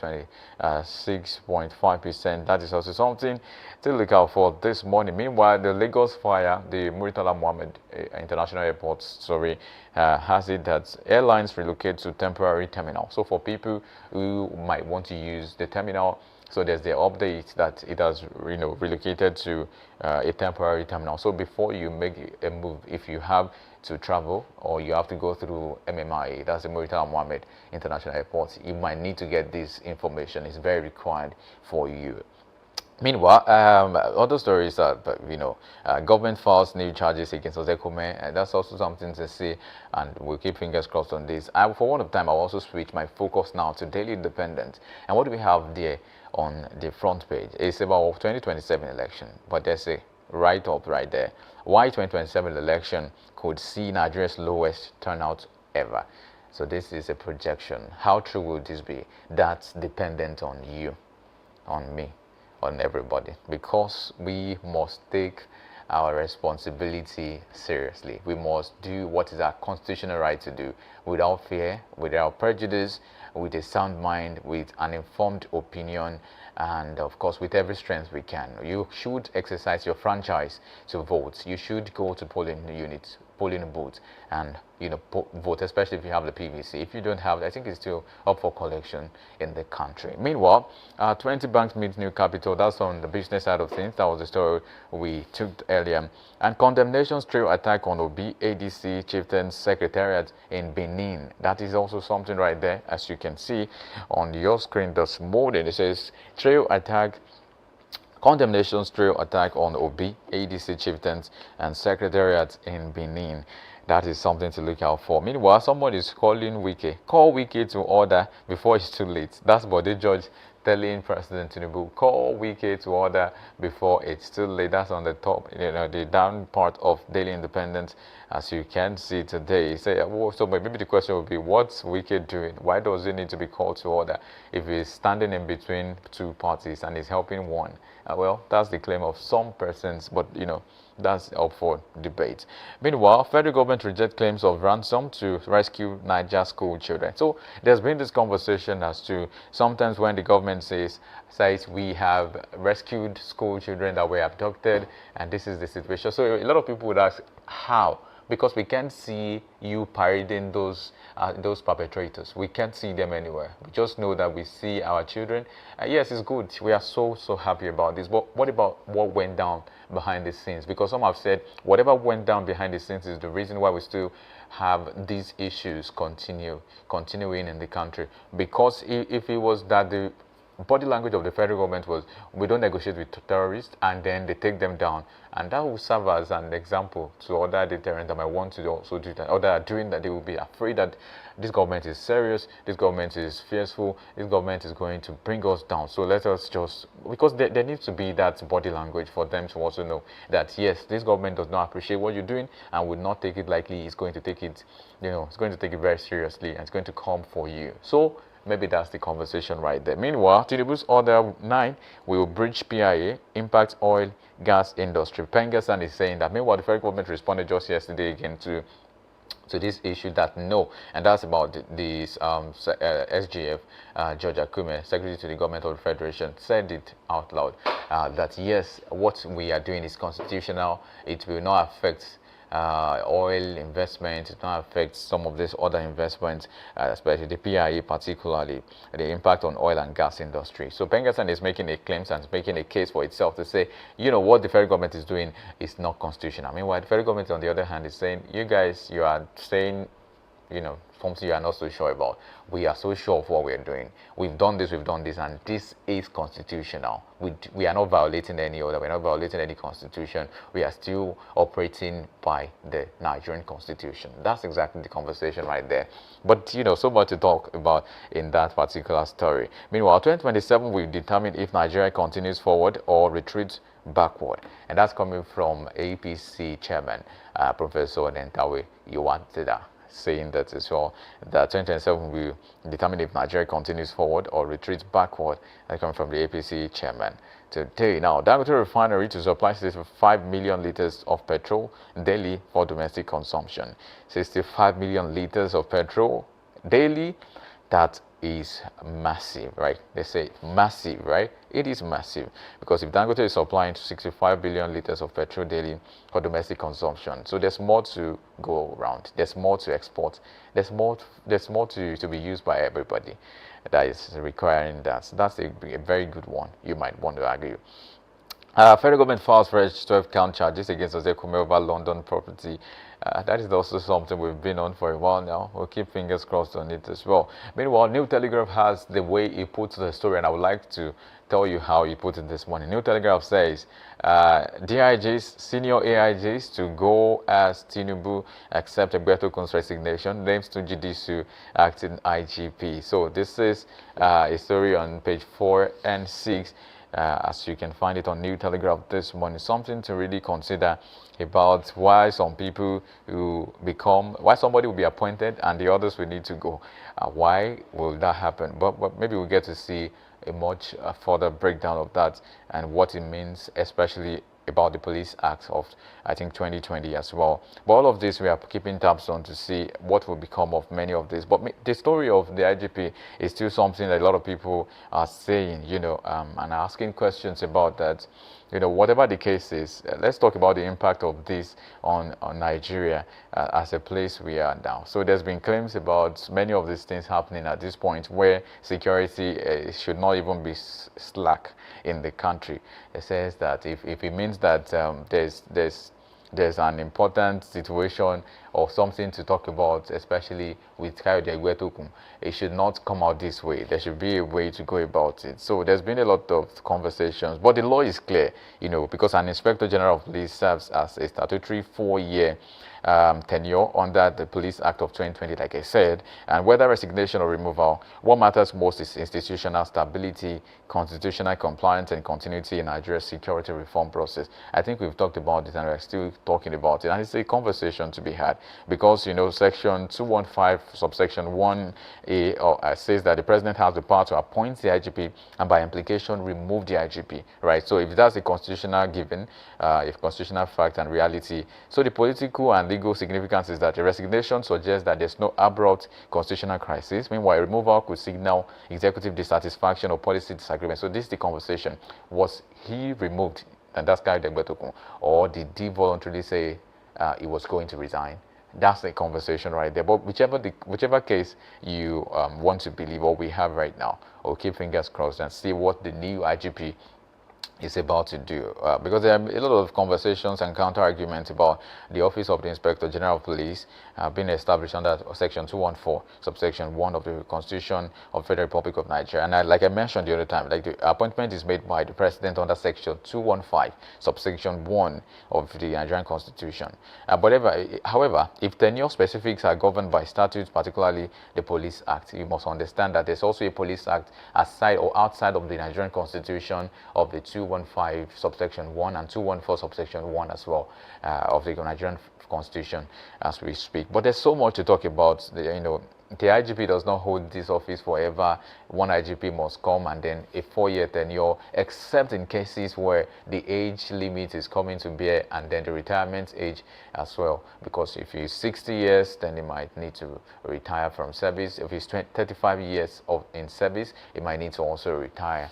26.5%. That is also something to look out for this morning. Meanwhile, the Lagos fire, the Muritala Mohammed International Airport story, has it that airlines relocate to temporary terminal. So for people who might want to use the terminal, so there's the update that it has, you know, relocated to a temporary terminal. So before you make a move, if you have to travel, or you have to go through MMI, that's the Murtala Mohammed International Airport, you might need to get this information. It's very required for you. Meanwhile, other stories are, government files new charges against Ozekome, and that's also something to see, and we'll keep fingers crossed on this. For one of time, I'll also switch my focus now to Daily Independent. And what do we have there on the front page? It's about 2027 election, but there's a write-up right there. Why 2027 election could see Nigeria's lowest turnout ever. So this is a projection. How true will this be? That's dependent on you, on me, on everybody, because we must take our responsibility seriously. We must do what is our constitutional right to do, without fear, without prejudice, with a sound mind, with an informed opinion, and of course with every strength we can. You should exercise your franchise to vote. You should go to polling units, polling booths, and vote, especially if you have the PVC. If you don't have it, I think it's still up for collection in the country. Meanwhile, 20 banks meet new capital. That's on the business side of things. That was the story we took earlier. And condemnations trail attack on Obi ADC chieftain's secretariat in Benin. That is also something right there, as you can see on your screen this morning. It says trail attack. Condemnations trail attack on Obi ADC chieftains and secretariat in Benin. That is something to look out for. Meanwhile, someone is calling Wike. Call Wike to order before it's too late. That's Bode George telling President Tinubu, call Wike to order before it's too late. That's on the top, the down part of Daily Independent, as you can see today. Say, so maybe the question would be, what's Wike doing? Why does he need to be called to order if he's standing in between two parties and is helping one? Well, that's the claim of some persons, but that's up for debate. Meanwhile, federal government rejects claims of ransom to rescue Niger school children. So there's been this conversation as to sometimes when the government says we have rescued school children that were abducted, and this is the situation. So a lot of people would ask, how? Because we can't see you parading those perpetrators. We can't see them anywhere. We just know that we see our children. Yes, it's good. We are so happy about this. But what about what went down behind the scenes? Because some have said whatever went down behind the scenes is the reason why we still have these issues continuing in the country. Because if it was that the body language of the federal government was, we don't negotiate with terrorists, and then they take them down, and that will serve as an example to other deterrents that might want to also do that, or that are doing that. They will be afraid that this government is serious, this government is fearful, this government is going to bring us down. So let us just, because there needs to be that body language for them to also know that yes, this government does not appreciate what you're doing and will not take it lightly. It's going to take it, it's going to take it very seriously, and it's going to come for you. So maybe that's the conversation right there. Meanwhile, Tinubu's Order 9 will bridge PIA, impact oil, gas industry. Pengassan is saying that. Meanwhile, the federal government responded just yesterday again to this issue that no, and that's about this SGF, George Akume, Secretary to the Government of the Federation, said it out loud that yes, what we are doing is constitutional. It will not affect oil investment. It not affect some of these other investments, especially the PIE, particularly the impact on oil and gas industry. So Pengassan is making a claim and making a case for itself to say, what the federal government is doing is not constitutional. I mean, while the federal government, on the other hand, is saying, you guys, you are saying, something you are not so sure about. We are so sure of what we are doing. We've done this, and this is constitutional. We are not violating any order. We're not violating any constitution. We are still operating by the Nigerian constitution. That's exactly the conversation right there. But, so much to talk about in that particular story. Meanwhile, 2027 will determine if Nigeria continues forward or retreats backward. And that's coming from APC chairman, Professor Nentawe Yuantida, saying that as well, that 2027 will determine if Nigeria continues forward or retreats backward. That comes from the APC chairman today. Now, Dangote Refinery to supply 65 million liters of petrol daily for domestic consumption. 65 million liters of petrol daily. That is massive, right? They say massive, right? It is massive, because if Dangote is supplying 65 billion liters of petrol daily for domestic consumption, so there's more to go around. There's more to export. There's more to be used by everybody that is requiring that. So that's a very good one. You might want to argue. Federal government files fresh 12-count charges against Ozekome over London property That is also something we've been on for a while now. We'll keep fingers crossed on it as well. Meanwhile, New Telegraph has the way he puts the story, and I would like to tell you how he put it this morning. New Telegraph says, DIGs, senior AIGs to go as Tinubu accept Egbetokun's resignation, names to Jidisu acting IGP. So this is a story on page 4 and 6. As you can find it on New Telegraph this morning. Something to really consider about why some people why somebody will be appointed and the others will need to go. Why will that happen? But maybe we'll get to see a much further breakdown of that and what it means, especially about the Police Act of, I think, 2020 as well. But all of this we are keeping tabs on to see what will become of many of this. But the story of the IGP is still something that a lot of people are saying, and asking questions about that. Whatever the case is, let's talk about the impact of this on Nigeria as a place we are now. So there's been claims about many of these things happening at this point where security should not even be slack in the country. It says that if it means that there's an important situation or something to talk about, especially with Kayode Egbetokun, it should not come out this way. There should be a way to go about it. So there's been a lot of conversations, but the law is clear, because an Inspector General of Police serves as a statutory 4-year tenure under the Police Act of 2020, like I said, and whether resignation or removal, what matters most is institutional stability, constitutional compliance, and continuity in Nigeria's security reform process. I think we've talked about it and we're still talking about it, and it's a conversation to be had because, Section 215, subsection 1A says that the president has the power to appoint the IGP and by implication remove the IGP, right? So if that's a constitutional given, if constitutional fact and reality, so the political and legal significance is that a resignation suggests that there's no abrupt constitutional crisis. Meanwhile, removal could signal executive dissatisfaction or policy disagreement. So this is the conversation. Was he removed, and that's Kayode Egbetokun, or did he voluntarily say he was going to resign? That's the conversation right there. But whichever case you want to believe, or we have right now, we'll keep fingers crossed and see what the new IGP is about to do, because there are a lot of conversations and counter arguments about the Office of the Inspector General of Police being established under Section 214, subsection 1 of the Constitution of the Federal Republic of Nigeria. And like I mentioned the other time, like the appointment is made by the President under Section 215, subsection 1 of the Nigerian Constitution. However, if tenure specifics are governed by statutes, particularly the Police Act, you must understand that there's also a Police Act aside or outside of the Nigerian Constitution of the 215 subsection 1 and 214 subsection 1 as well of the Nigerian Constitution as we speak. But there's so much to talk about. The IGP does not hold this office forever. One IGP must come and then a 4-year tenure, except in cases where the age limit is coming to bear and then the retirement age as well. Because if he's 60 years, then he might need to retire from service. If he's 35 years in service, he might need to also retire.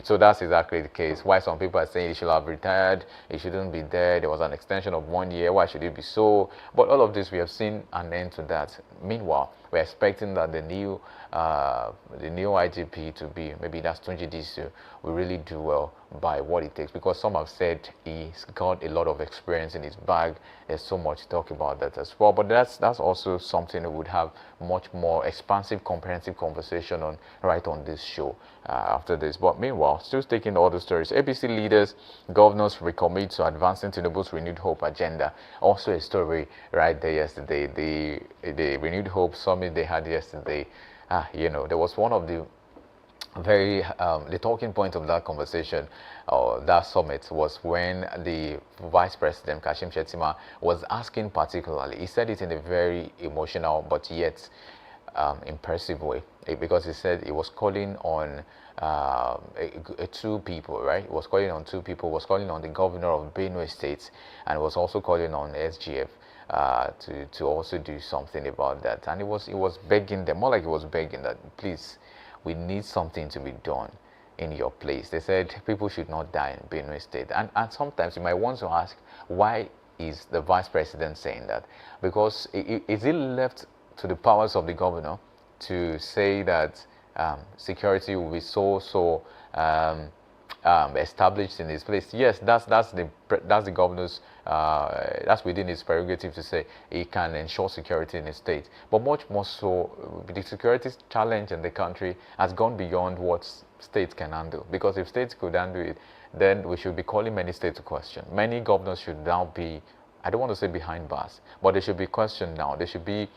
So that's exactly the case. Why some people are saying he should have retired, he shouldn't be there, there was an extension of 1 year, why should it be so? But all of this, we have seen an end to that. Meanwhile, we're expecting that the new IGP to be, maybe that's Tunji Disu, will really do well by what it takes, because some have said he's got a lot of experience in his bag. There's so much to talk about that as well, but that's also something we would have much more expansive, comprehensive conversation on right on this show after this. But meanwhile, still taking all the stories, APC leaders, governors recommit to advancing Tinubu's Renewed Hope agenda. Also a story right there yesterday, the Renewed Hope summit they had yesterday. There was one of the the talking point of that conversation or that summit was when the Vice President Kashim Shettima was asking particularly, he said it in a very emotional but yet impressive way, because he said he was calling on two people, right? He was calling on two people. He was calling on the governor of Benue State and was also calling on SGF to also do something about that. And he was begging them, more like he was begging that, please, we need something to be done in your place. They said people should not die in Benue State. And sometimes you might want to ask, why is the Vice President saying that? Because is it left to the powers of the governor to say that security will be so established in his place. Yes, that's the governor's, that's within his prerogative to say he can ensure security in his state. But much more so, the security challenge in the country has gone beyond what states can handle. Because if states could handle it, then we should be calling many states to question. Many governors should now be, I don't want to say behind bars, but they should be questioned now. They should be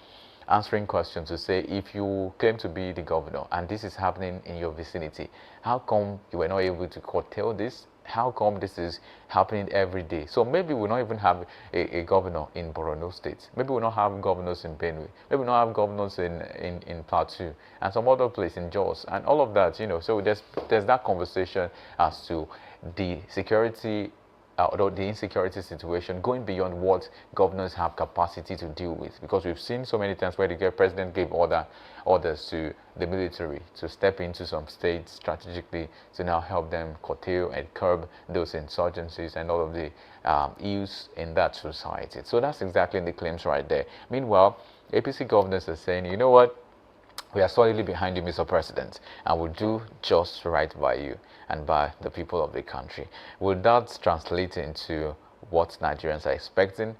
answering questions to say, if you claim to be the governor and this is happening in your vicinity, how come you were not able to curtail this? How come this is happening every day? So maybe we'll not even have a governor in Borno State. Maybe we'll not have governors in Benue. Maybe we'll not have governors in Plateau and some other place in Jos and all of that, you know. So there's that conversation as to the security or the insecurity situation going beyond what governors have capacity to deal with, because we've seen so many times where the president gave orders to the military to step into some states strategically to now help them curtail and curb those insurgencies and all of the ills in that society. So that's exactly the claims right there. Meanwhile, APC governors are saying, you know what, we are solidly behind you, Mr. President, and we'll do just right by you and by the people of the country. Will that translate into what Nigerians are expecting?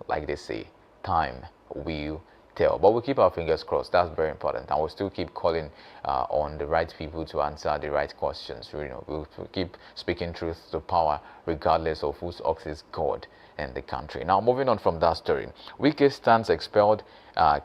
Like they say, time will tell. But we'll keep our fingers crossed. That's very important. And we'll still keep calling on the right people to answer the right questions. You know, we'll keep speaking truth to power, regardless of whose ox is God in the country. Now, moving on from that story, Wike stands expelled,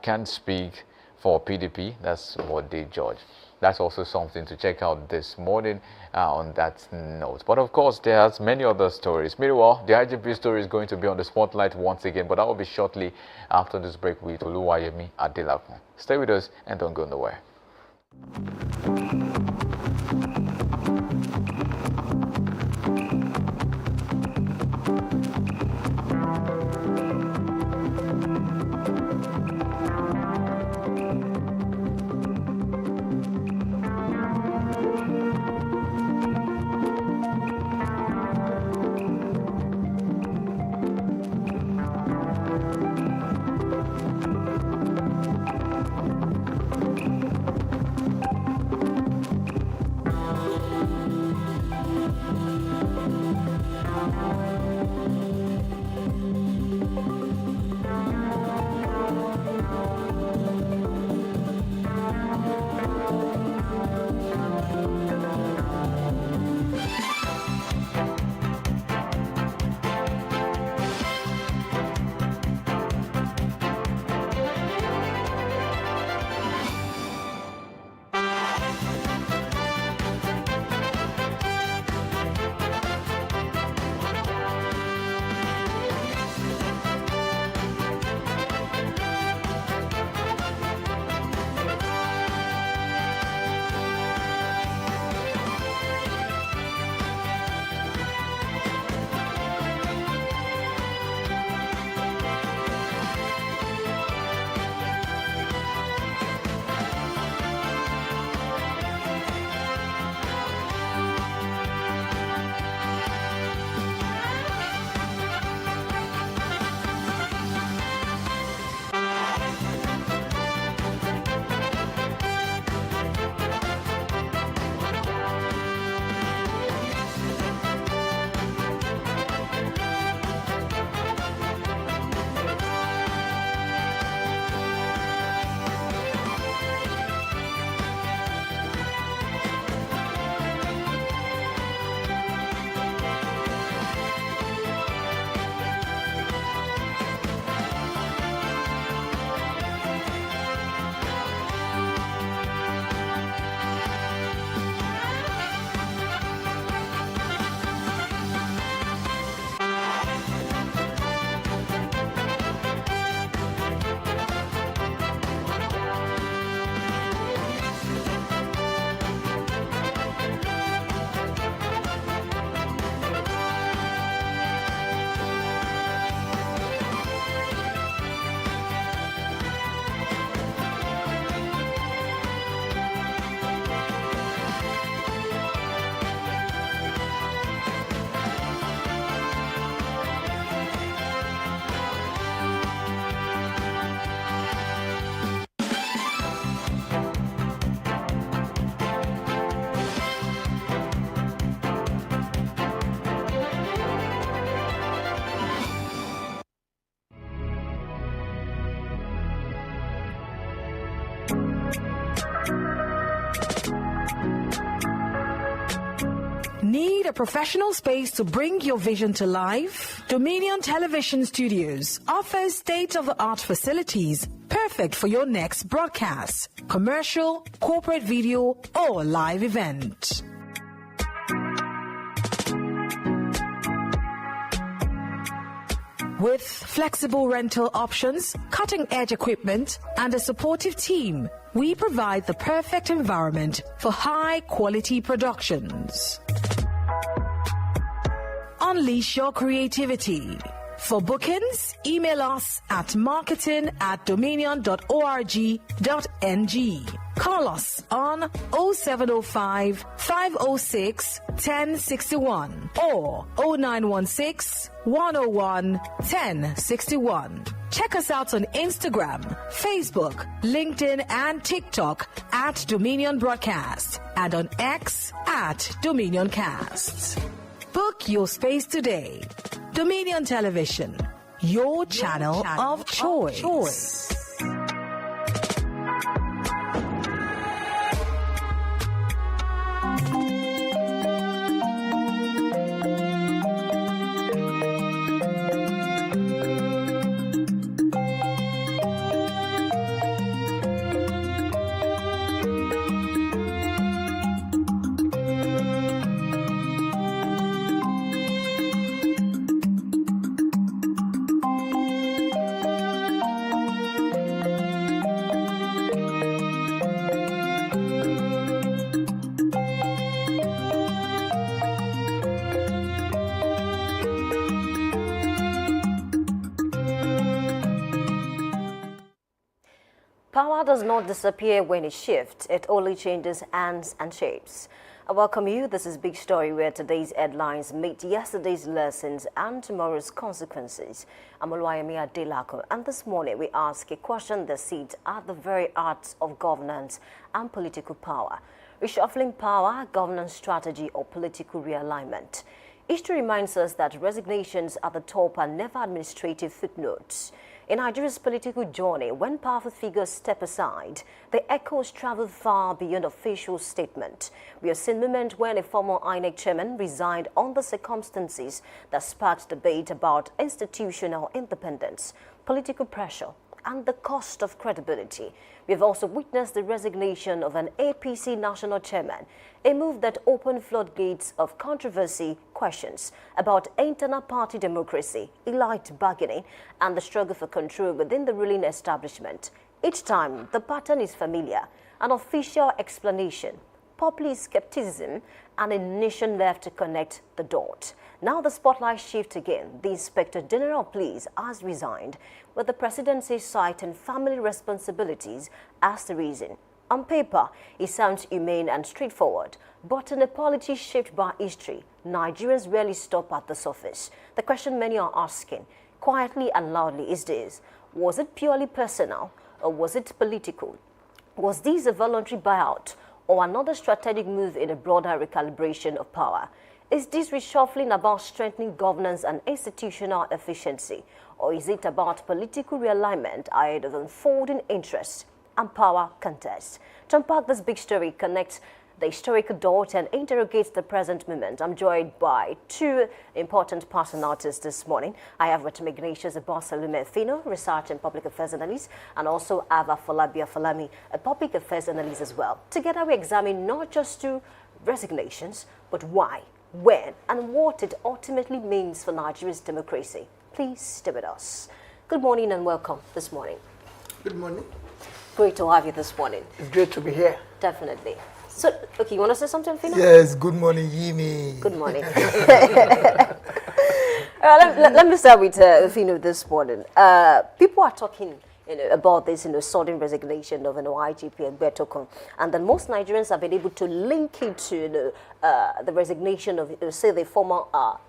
can't speak for PDP. That's what they judge. That's also something to check out this morning on that note. But of course, there's many other stories. Meanwhile, the IGP story is going to be on the spotlight once again, but that will be shortly after this break with Oluwayemi Adelakun. Stay with us and don't go nowhere. Need a professional space to bring your vision to life? Dominion Television Studios offers state-of-the-art facilities perfect for your next broadcast, commercial, corporate video, or live event. With flexible rental options, cutting-edge equipment, and a supportive team, we provide the perfect environment for high-quality productions. Unleash your creativity. For bookings, email us at marketing@dominion.org.ng. Call us on 0705 506 1061 or 0916 101 1061. Check us out on Instagram, Facebook, LinkedIn, and TikTok at Dominion Broadcast and on X at Dominion Cast. Book your space today. Dominion Television, your channel of choice. Power does not disappear when it shifts. It only changes hands and shapes. I welcome you. This is Big Story, where today's headlines meet yesterday's lessons and tomorrow's consequences. I'm Oluwayemi Adelako, and this morning we ask a question that sits at the very heart of governance and political power. Reshuffling power, governance strategy, or political realignment. History reminds us that resignations at the top are never administrative footnotes. In Nigeria's political journey, when powerful figures step aside, the echoes travel far beyond official statement. We have seen moments when a former INEC chairman resigned under circumstances that sparked debate about institutional independence, political pressure, and the cost of credibility. We have also witnessed the resignation of an APC national chairman, a move that opened floodgates of controversy, questions about internal party democracy, elite bargaining, and the struggle for control within the ruling establishment. Each time, the pattern is familiar: an official explanation, populist skepticism, and a nation left to connect the dots. Now the spotlight shifts again. The Inspector General of Police has resigned, with the presidency citing family responsibilities as the reason. On paper, it sounds humane and straightforward, but in a polity shaped by history, Nigerians rarely stop at the surface. The question many are asking, quietly and loudly, is this: was it purely personal, or was it political? Was this a voluntary buyout, or another strategic move in a broader recalibration of power? Is this reshuffling about strengthening governance and institutional efficiency, or is it about political realignment ahead of unfolding interests and power contests? To unpack this big story, connect the historical dot and interrogates the present moment, I'm joined by two important personalities this morning. I have with me Ignatius Abosalume Fino, research and public affairs analyst, and also Ava Falabi Afalami, a public affairs analyst as well. Together we examine not just two resignations, but why, when, and what it ultimately means for Nigeria's democracy. Please stay with us. Good morning and welcome this morning. Good morning. Great to have you this morning. It's great to be here. Definitely. So, okay, you want to say something, Fino? Yes, good morning, Yimi. Good morning. Let me start with Fino this morning. People are talking about this sudden resignation of IGP Egbetokun, and then most Nigerians have been able to link it to the resignation of, say, the former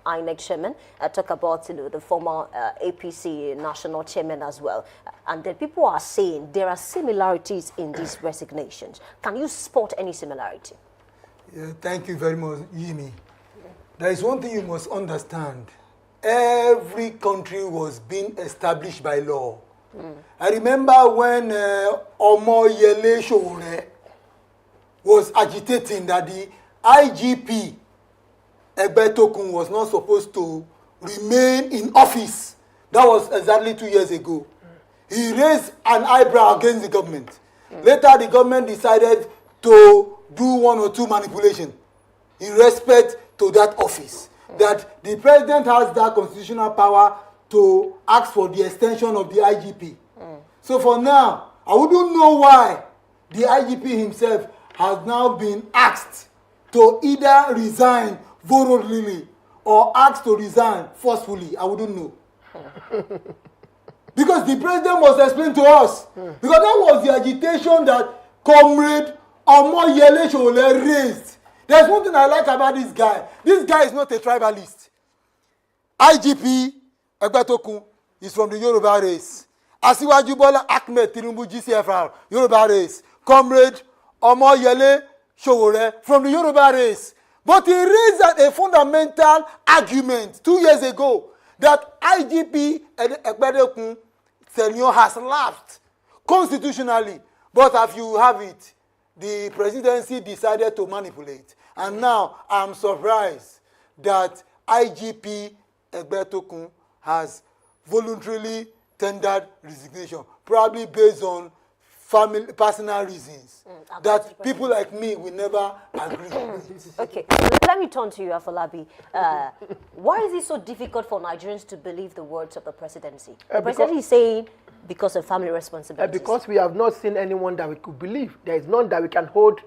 INEC chairman. Talk about the former APC national chairman as well. And then people are saying there are similarities in these resignations. Can you spot any similarity? Yeah, thank you very much, Yimi. There is one thing you must understand. Every country was being established by law. I remember when Omoyele Sowore was agitating that the IGP Egbetokun was not supposed to remain in office. That was exactly 2 years ago. He raised an eyebrow against the government. Later, the government decided to do one or two manipulation in respect to that office. That the president has that constitutional power to ask for the extension of the IGP. So for now, I wouldn't know why the IGP himself has now been asked to either resign voluntarily or asked to resign forcefully. I wouldn't know. Because the president must explain to us. Because that was the agitation that Comrade Omoyele Sowore raised. There's one thing I like about this guy. This guy is not a tribalist. IGP Egbetokun is from the Yoruba race. Asiwaju Bola Ahmed Tinubu GCFR, Yoruba race. Comrade Omoyele Sowore from the Yoruba race. But he raised a fundamental argument 2 years ago that IGP Egbetokun tenure has lapsed constitutionally. But if you have it, the presidency decided to manipulate. And now I'm surprised that IGP Egbetokun has voluntarily tendered resignation, probably based on personal reasons that people like me will never agree with. Okay, let me turn to you, Afolabi. Why is it so difficult for Nigerians to believe the words of the presidency? The president is saying because of family responsibilities. Because we have not seen anyone that we could believe. There is none that we can hold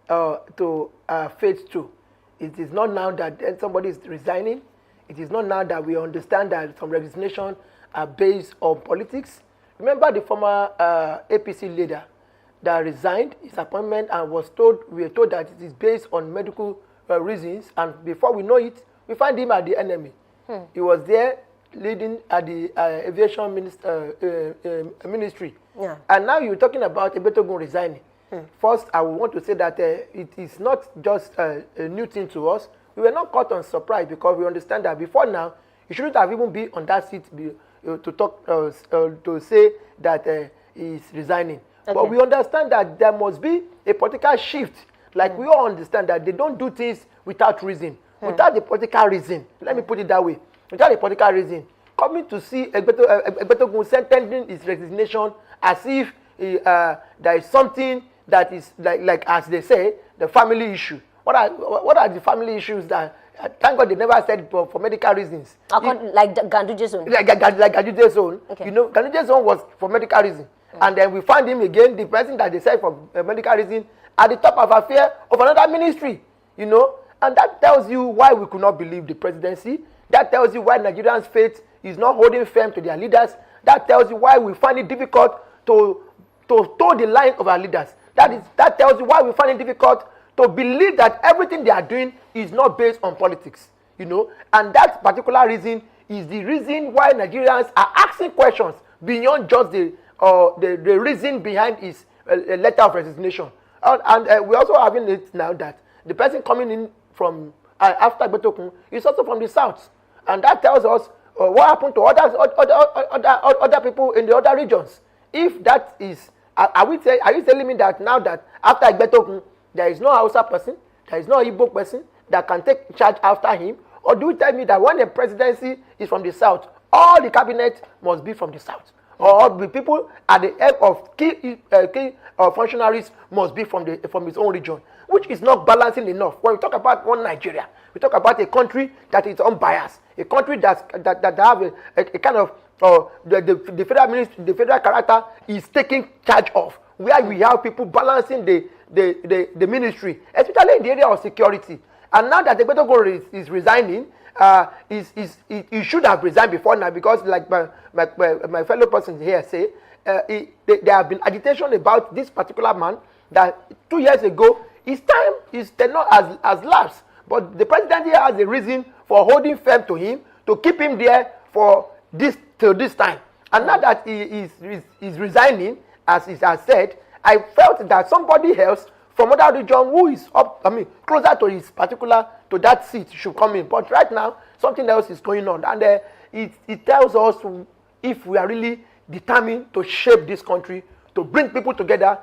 to faith to. It is not now that somebody is resigning. It is not now that we understand that some resignation are based on politics. Remember the former APC leader that resigned his appointment and we were told that it is based on medical reasons, and before we know it, we find him at the enemy. He was there leading at the aviation ministry. Yeah. And now you're talking about Egbetokun resigning. First, I would want to say that it is not just a new thing to us. We were not caught on surprise because we understand that before now, he shouldn't have even been on that seat to talk to say that he's resigning. Okay. But we understand that there must be a political shift. Like we all understand that they don't do things without reason, without the political reason. Let me put it that way. Without a political reason, coming to see Egbetokun sending his resignation as if there is something that is like as they say, the family issue. What are the family issues that? Thank God they never said for medical reasons. Like Ganduje zone. Like Ganduje zone. Okay. You know, Ganduje zone was for medical reason. And then we found him again, the person that they said for medical reason, at the top of affair of another ministry. You know, and that tells you why we could not believe the presidency. That tells you why Nigerians' faith is not holding firm to their leaders. That tells you why we find it difficult to toe the line of our leaders. That tells you why we find it difficult to believe that everything they are doing is not based on politics, you know, and that particular reason is the reason why Nigerians are asking questions beyond just the reason behind his letter of resignation. And we're also having it now that the person coming in from after Egbetokun is also from the south, and that tells us what happened to other people in the other regions. If that is, are you telling me that now that after Egbetokun, there is no Hausa person, there is no Igbo person that can take charge after him? Or do you tell me that when the presidency is from the south, all the cabinet must be from the south? Or the people at the head of key functionaries must be from his own region, which is not balancing enough. When we talk about one Nigeria, we talk about a country that is unbiased, a country that have a kind of the federal ministry, the federal character is taking charge of, where we have people balancing the ministry, especially in the area of security. And now that Egbetokun is resigning, he should have resigned before now, because like my fellow persons here say, there have been agitation about this particular man that 2 years ago his tenure has lapsed. But the president here has a reason for holding firm to him, to keep him there for this till this time. And now that he is resigning, as he has said, I felt that somebody else from other region who is closer to his to that seat should come in. But right now, something else is going on, and it tells us if we are really determined to shape this country, to bring people together,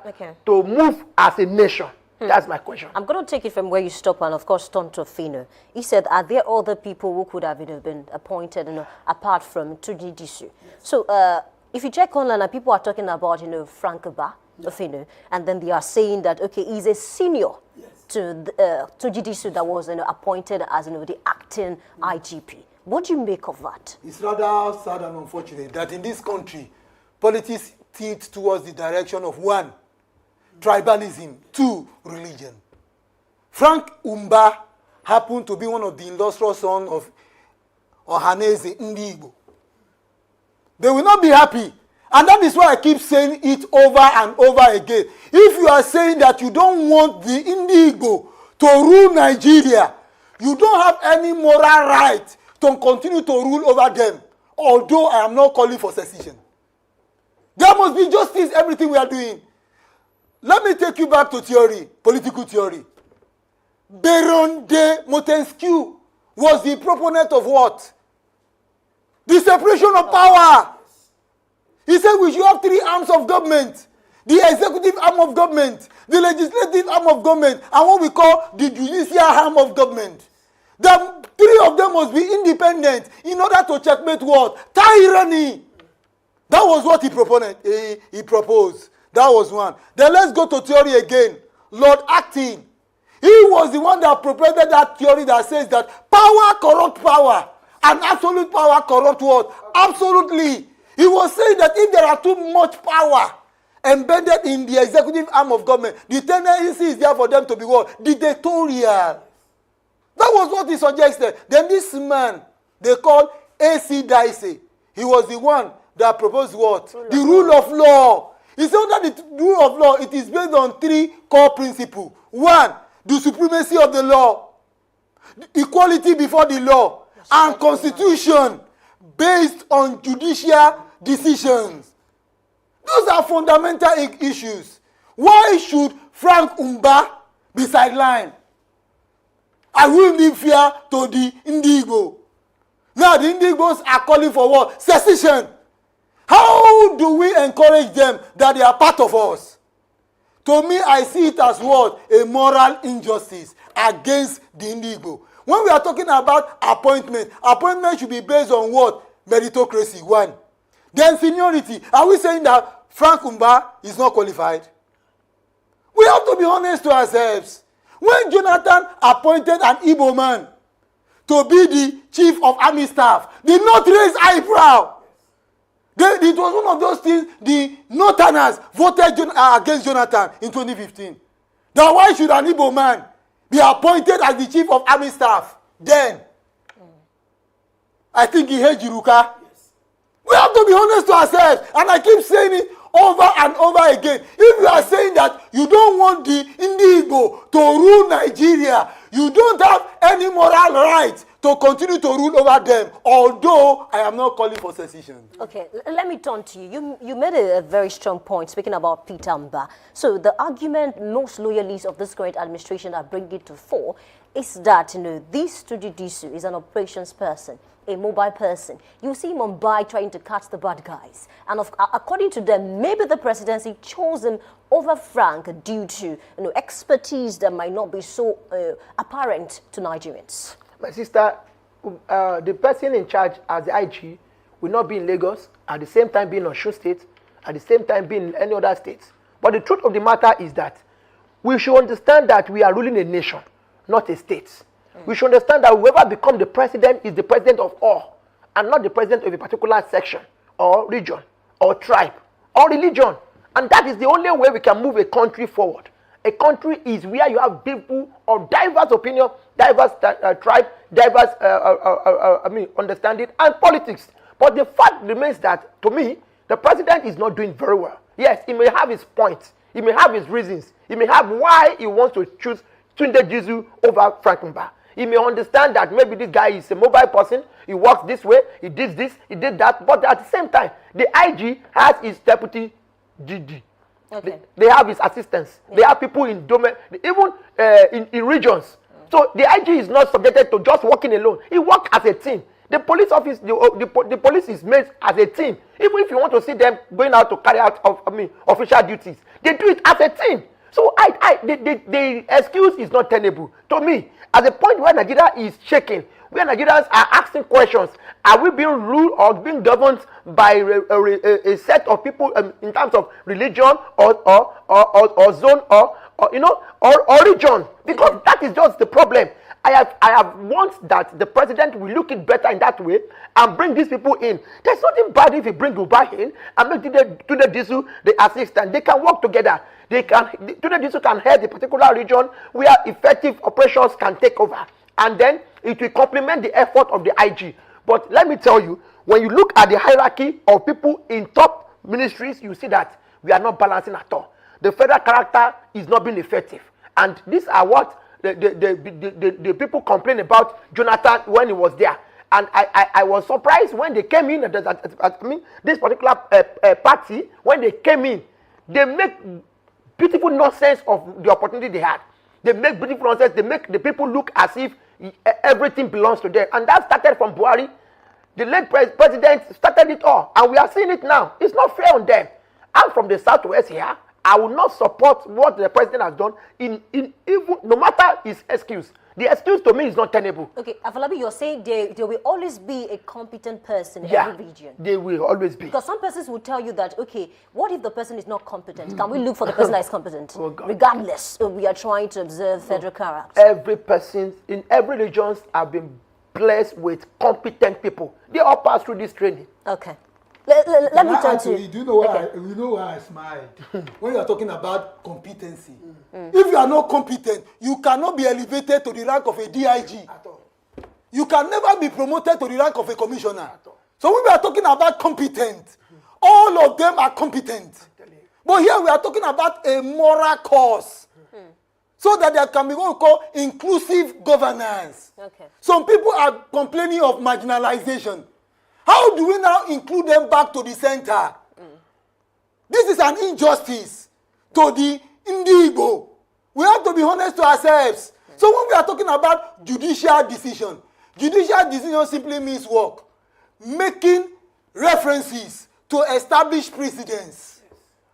to move as a nation. That's my question. I'm going to take it from where you stop and, of course, turn to Fino. He said, are there other people who could have been appointed apart from Tunji Disu? Yes. So if you check online, and people are talking about, Frank Ba, Fino, and then they are saying that, okay, he's a senior to Tunji Disu that was appointed as the acting IGP. What do you make of that? It's rather sad and unfortunate that in this country, politics tilts towards the direction of 1, tribalism, 2, religion. Frank Umba happened to be one of the illustrious sons of Ohaneze Ndigbo. They will not be happy. And that is why I keep saying it over and over again. If you are saying that you don't want the Ndigbo to rule Nigeria, you don't have any moral right to continue to rule over them, although I am not calling for secession. There must be justice in everything we are doing. Let me take you back to theory, political theory. Baron de Montesquieu was the proponent of what? The separation of power. He said we should have 3 arms of government. The executive arm of government, the legislative arm of government, and what we call the judicial arm of government. The 3 of them must be independent in order to checkmate what? Tyranny. That was what he proposed. That was one. Then let's go to theory again. Lord Acton. He was the one that proposed that theory that says that power corrupts power. And absolute power corrupts what? Absolutely. He was saying that if there are too much power embedded in the executive arm of government, the tendency is there for them to be what? Dictatorial. That was what he suggested. Then this man, they call A.C. Dicey. He was the one that proposed what? The rule of law. He said that the rule of law, it is based on 3 core principles. 1, the supremacy of the law, equality before the law, and constitution based on judicial decisions. Those are fundamental issues. Why should Frank Umba be sidelined? I will be fair to the Ndigbo. Now the Ndigbos are calling for what? Secession. How do we encourage them that they are part of us? To me, I see it as what? A moral injustice against the Ndigbo. When we are talking about appointment should be based on what? Meritocracy, 1. Then seniority. Are we saying that Frank Umba is not qualified? We have to be honest to ourselves. When Jonathan appointed an Igbo man to be the chief of army staff, did not raise eyebrow. It was one of those things the Northerners voted against Jonathan in 2015. Now why should an Igbo man be appointed as the chief of army staff? Then, I think he hates Jiruka. Yes. We have to be honest to ourselves. And I keep saying it over and over again. If you are saying that you don't want the Ndigbo to rule Nigeria, you don't have any moral right to continue to rule over them, although I am not calling for secession. Okay, let me turn to you. You made a very strong point speaking about Peter Mba. So the argument most loyalists of this current administration are bringing to fore is that, this Tunji Disu is an operations person, a mobile person. You see Mumbai trying to catch the bad guys. And according to them, maybe the presidency chose him over Frank due to expertise that might not be so apparent to Nigerians. My sister, the person in charge as the IG will not be in Lagos, at the same time being in Osun State, at the same time being in any other states. But the truth of the matter is that we should understand that we are ruling a nation, not a state. We should understand that whoever becomes the president is the president of all, and not the president of a particular section, or region, or tribe, or religion. And that is the only way we can move a country forward. A country is where you have people of diverse opinion, diverse tribe, diverse understanding, and politics. But the fact remains that, to me, the president is not doing very well. Yes, he may have his points. He may have his reasons. He may have why he wants to choose Tunde Disu over Frank Mba. He may understand that maybe this guy is a mobile person. He works this way. He did this. He did that. But at the same time, the IG has his deputy GD. Okay. They have his assistants. Yeah. They have people in domain, even in regions. So the IG is not subjected to just working alone. He works as a team. The police office, the police is made as a team. Even if you want to see them going out to carry out official duties, they do it as a team. So the excuse is not tenable. To me, at the point where Nigeria is shaking, where Nigerians are asking questions, are we being ruled or being governed by a set of people in terms of religion or zone or region? Because that is just the problem. I have want that the president will look it better in that way and bring these people in. There's nothing bad if you bring Uba in and make Tunde Disu the assistant. They can work together. Tunde Disu can head the particular region where effective operations can take over. And then it will complement the effort of the IG. But let me tell you, when you look at the hierarchy of people in top ministries, you see that we are not balancing at all. The federal character is not being effective. And these are what the people complain about Jonathan when he was there. And I was surprised when they came in, this particular party, when they came in, they make beautiful nonsense of the opportunity they had. They make beautiful nonsense. They make the people look as if everything belongs to them. And that started from Buhari. The late president started it all. And we are seeing it now. It's not fair on them. I'm from the southwest here. I will not support what the president has done in even no matter his excuse. The excuse to me is not tenable. Okay, Afolabi, you're saying there will always be a competent person in every region. They will always be. Because some persons will tell you that, okay, what if the person is not competent? Can we look for the person that is competent? Oh, God. Regardless, we are trying to observe federal character. Every person in every region have been blessed with competent people. They all pass through this training. Okay. Let me turn to you. Do you know why? You know why I smiled when you are talking about competency. If you are not competent, you cannot be elevated to the rank of a DIG. At all. You can never be promoted to the rank of a commissioner. At all. So when we are talking about competent, all of them are competent. But here we are talking about a moral cause. So that there can be what we call inclusive governance. Okay. Some people are complaining of marginalization. How do we now include them back to the center? This is an injustice to the Igbo. We have to be honest to ourselves. So when we are talking about judicial decision simply means work. Making references to established precedents.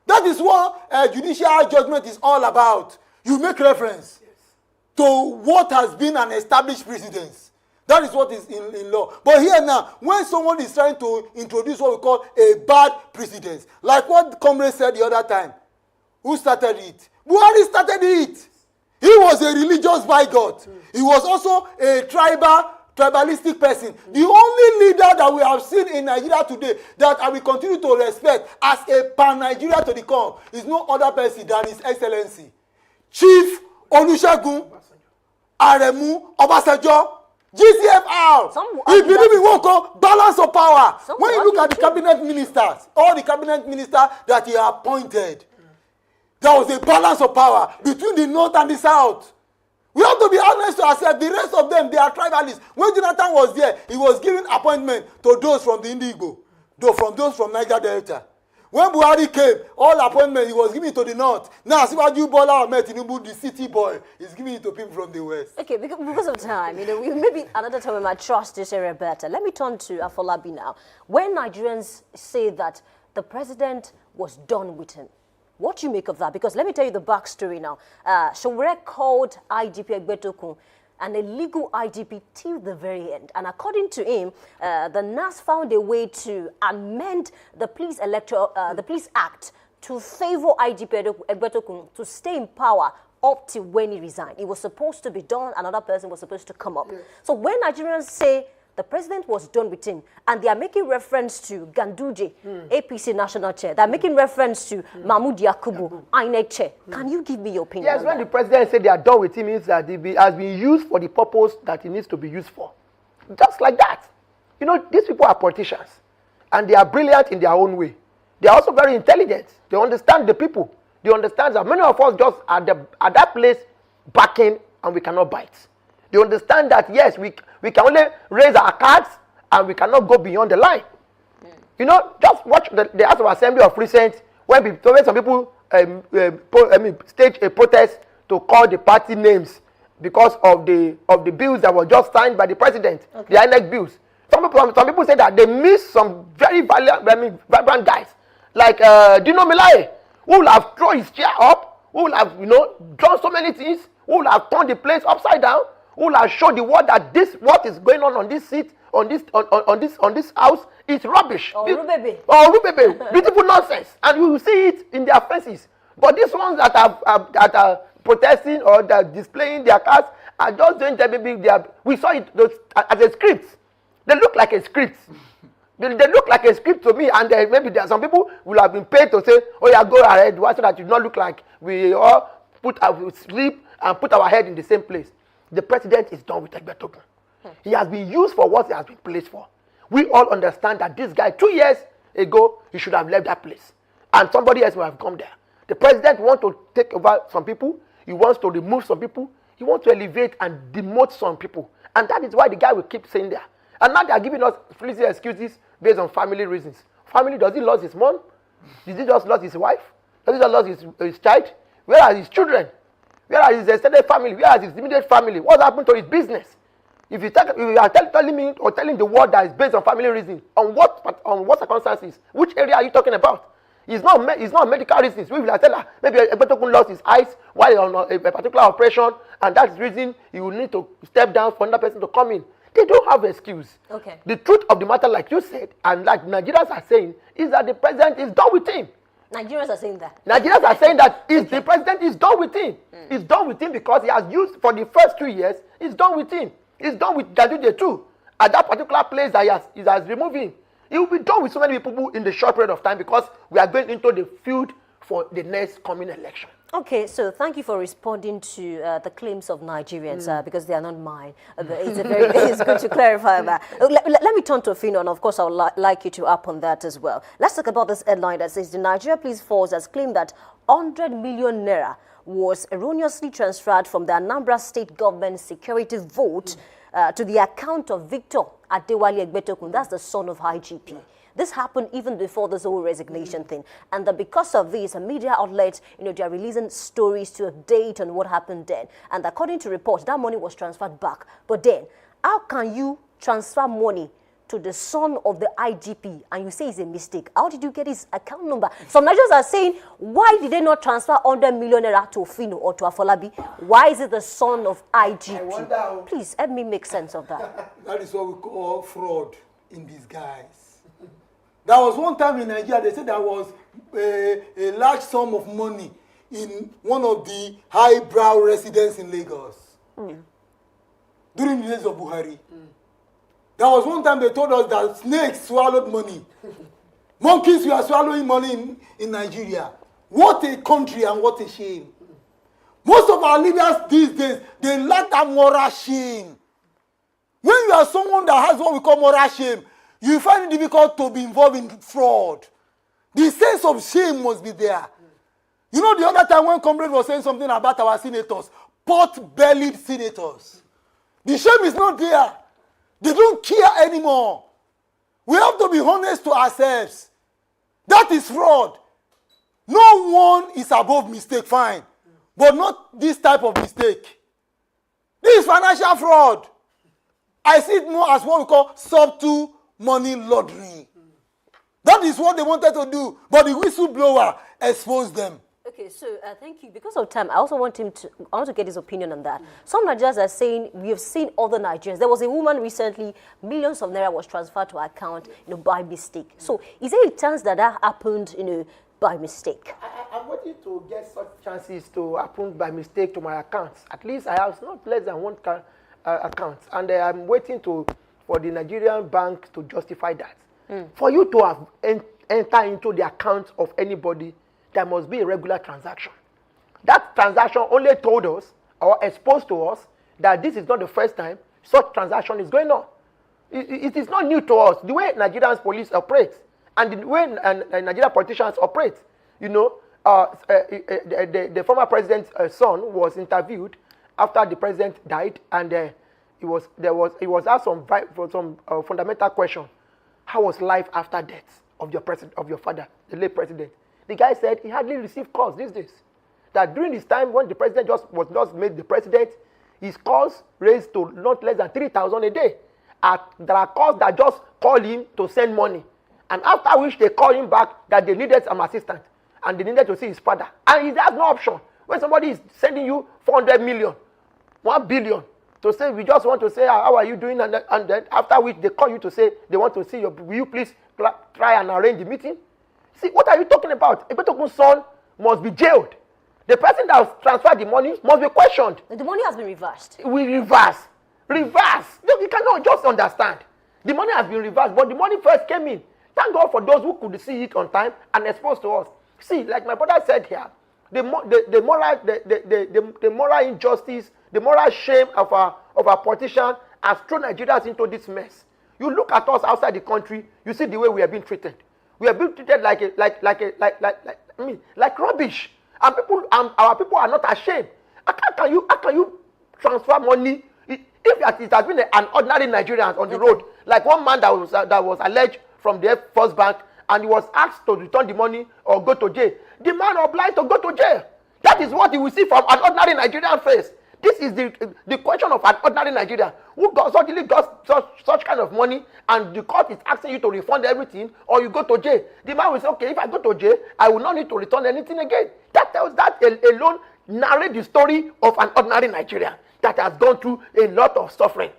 That is what judicial judgment is all about. You make reference to what has been an established precedence. That is what is in law. But here now, when someone is trying to introduce what we call a bad precedence, like what Comrade said the other time, who started it? Buhari started it. He was a religious bigot. He was also a tribalistic person. The only leader that we have seen in Nigeria today that I will continue to respect as a pan-Nigeria to the core is no other person than His Excellency Chief Olusegun Aremu Obasanjo. GCFR. He believe in what called balance of power. When you look at the cabinet ministers, all the cabinet ministers that he appointed, there was a balance of power between the north and the south. We have to be honest to ourselves. The rest of them, they are tribalists. When Jonathan was there, he was giving appointment to those from the Indigo, from those from Niger Delta. When Buhari came, all appointments he was giving to the north. Now, Asiwaju Bola Ahmed Tinubu, the city boy, is giving it to people from the west. Okay, because of time, maybe another time we might trust this area better. Let me turn to Afolabi now. When Nigerians say that the president was done with him, what do you make of that? Because let me tell you the backstory now. Sowore called IGP Egbetokun an illegal IGP till the very end. And according to him, the NAS found a way to amend the Police Act to favor IGP Egbetokun to stay in power up to when he resigned. It was supposed to be done, another person was supposed to come up. Yes. So when Nigerians say the president was done with him, and they are making reference to Ganduje, APC national chair, they're making reference to Mahmoud Yakubu, INEC chair. Can you give me your opinion? Yes, when the president said they are done with him, means that he has been used for the purpose that he needs to be used for. Just like that. These people are politicians, and they are brilliant in their own way. They are also very intelligent. They understand the people. They understand that many of us just at that place backing, and we cannot bite. They understand that, yes, we can only raise our cards and we cannot go beyond the line. Just watch the House of Assembly of recent when some people stage a protest to call the party names because of the bills that were just signed by the president, the INEC bills. Some people say that they miss some very vibrant guys like Dino Melaye, who will have thrown his chair up who will have, done so many things, who will have turned the place upside down, who will have showed the world that what is going on this seat, on this house is rubbish. Rubebe. Beautiful nonsense. And you will see it in their faces. But these ones that are protesting or that are displaying their cards are just doing that. Maybe we saw it as a script. They look like a script. They look like a script to me, and maybe there are some people will have been paid to say, "Oh yeah, go ahead," so that you do not look like we all sleep and put our head in the same place. The president is done with Egbetokun. He has been used for what he has been placed for. We all understand that this guy 2 years ago he should have left that place, and somebody else will have come there. The president wants to take over some people. He wants to remove some people. He wants to elevate and demote some people, and that is why the guy will keep saying that. And now they are giving us flimsy excuses based on family reasons. Family, does he lose his mom? Does he just lose his wife? Does he just lose his child? Where are his children? Where are his extended family? Where are his immediate family? What happened to his business? If you are telling me or telling the world that is based on family reasons, on what circumstances? Which area are you talking about? It's not medical reasons. We will tell her maybe Egbetokun lost his eyes while on a particular operation, and that's the reason he will need to step down for another person to come in. They don't have excuse. Okay. The truth of the matter, like you said, and like Nigerians are saying, is that the president is done with him. Nigerians are saying that. Nigerians are saying that the president is done with him. He's done with him because he has used for the first 2 years. He's done with him. He's done with Ganduje too. At that particular place that he has removed him. He will be done with so many people in the short period of time because we are going into the field for the next coming election. Okay, so thank you for responding to the claims of Nigerians because they are not mine. It's good to clarify that. Let me turn to Fino, and of course I would like you to up on that as well. Let's talk about this headline that says the Nigeria Police Force has claimed that 100 million naira was erroneously transferred from the Anambra State Government security vote to the account of Victor Adewale Egbetokun. That's the son of IGP. This happened even before this whole resignation thing. And that because of this, media outlets, they are releasing stories to update on what happened then. And according to reports, that money was transferred back. But then, how can you transfer money to the son of the IGP and you say it's a mistake? How did you get his account number? Some Nigerians are saying, why did they not transfer 100 million naira to Fino or to Afolabi? Why is it the son of IGP? Please, help me make sense of that. That is what we call fraud in disguise. There was one time in Nigeria, they said there was a large sum of money in one of the highbrow residents in Lagos during the days of Buhari. There was one time they told us that snakes swallowed money. Monkeys were swallowing money in Nigeria. What a country and what a shame. Most of our leaders these days, they lack that moral shame. When you are someone that has what we call moral shame, you find it difficult to be involved in fraud. The sense of shame must be there. You know, the other time when Comrade was saying something about our senators, pot-bellied senators. The shame is not there. They don't care anymore. We have to be honest to ourselves. That is fraud. No one is above mistake, fine. But not this type of mistake. This is financial fraud. I see it more as what we call subtle money laundering. That is what they wanted to do, but the whistleblower exposed them. Okay, so thank you. Because of time, I also want to get his opinion on that. Some Nigerians are saying we have seen other Nigerians. There was a woman recently, millions of naira was transferred to her account, by mistake. So is there a chance that happened, by mistake? I'm waiting to get such chances to happen by mistake to my accounts. At least I have not less than one account, and I'm waiting for the Nigerian bank to justify that. For you to have enter into the account of anybody, there must be a regular transaction. That transaction only told us or exposed to us that this is not the first time such transaction is going on. It is not new to us. The way Nigerian police operates and the way Nigerian politicians operate, the former president's son was interviewed after the president died, and he was asked some fundamental question. How was life after death of your father, the late president? The guy said he hardly received calls these days. That during this time when the president was just made the president, his calls raised to not less than 3,000 a day. There are calls that just call him to send money. And after which they call him back that they needed some assistance. And they needed to see his father. And he has no option When somebody is sending you 400 million, 1 billion, to say, we just want to say, how are you doing? And then after which they call you to say, they want to see you. Will you please try and arrange the meeting? See, what are you talking about? Ebetokun's son must be jailed. The person that has transferred the money must be questioned. The money has been reversed. We reverse. Reverse. No, you cannot just understand. The money has been reversed, but the money first came in. Thank God for those who could see it on time and exposed to us. See, like my brother said here, the moral injustice, the moral shame of our politicians has thrown Nigerians into this mess. You look at us outside the country, you see the way we are being treated. We are being treated like rubbish, and our people are not ashamed. How can you transfer money? If it has been an ordinary Nigerian on the road, like one man that was alleged from the First Bank, and he was asked to return the money or go to jail, the man obliged to go to jail. That is what you will see from an ordinary Nigerian face. This is the question of an ordinary Nigerian who suddenly got such kind of money, and the court is asking you to refund everything or you go to jail. The man will say, okay, if I go to jail, I will not need to return anything again. That alone narrates the story of an ordinary Nigerian that has gone through a lot of suffering.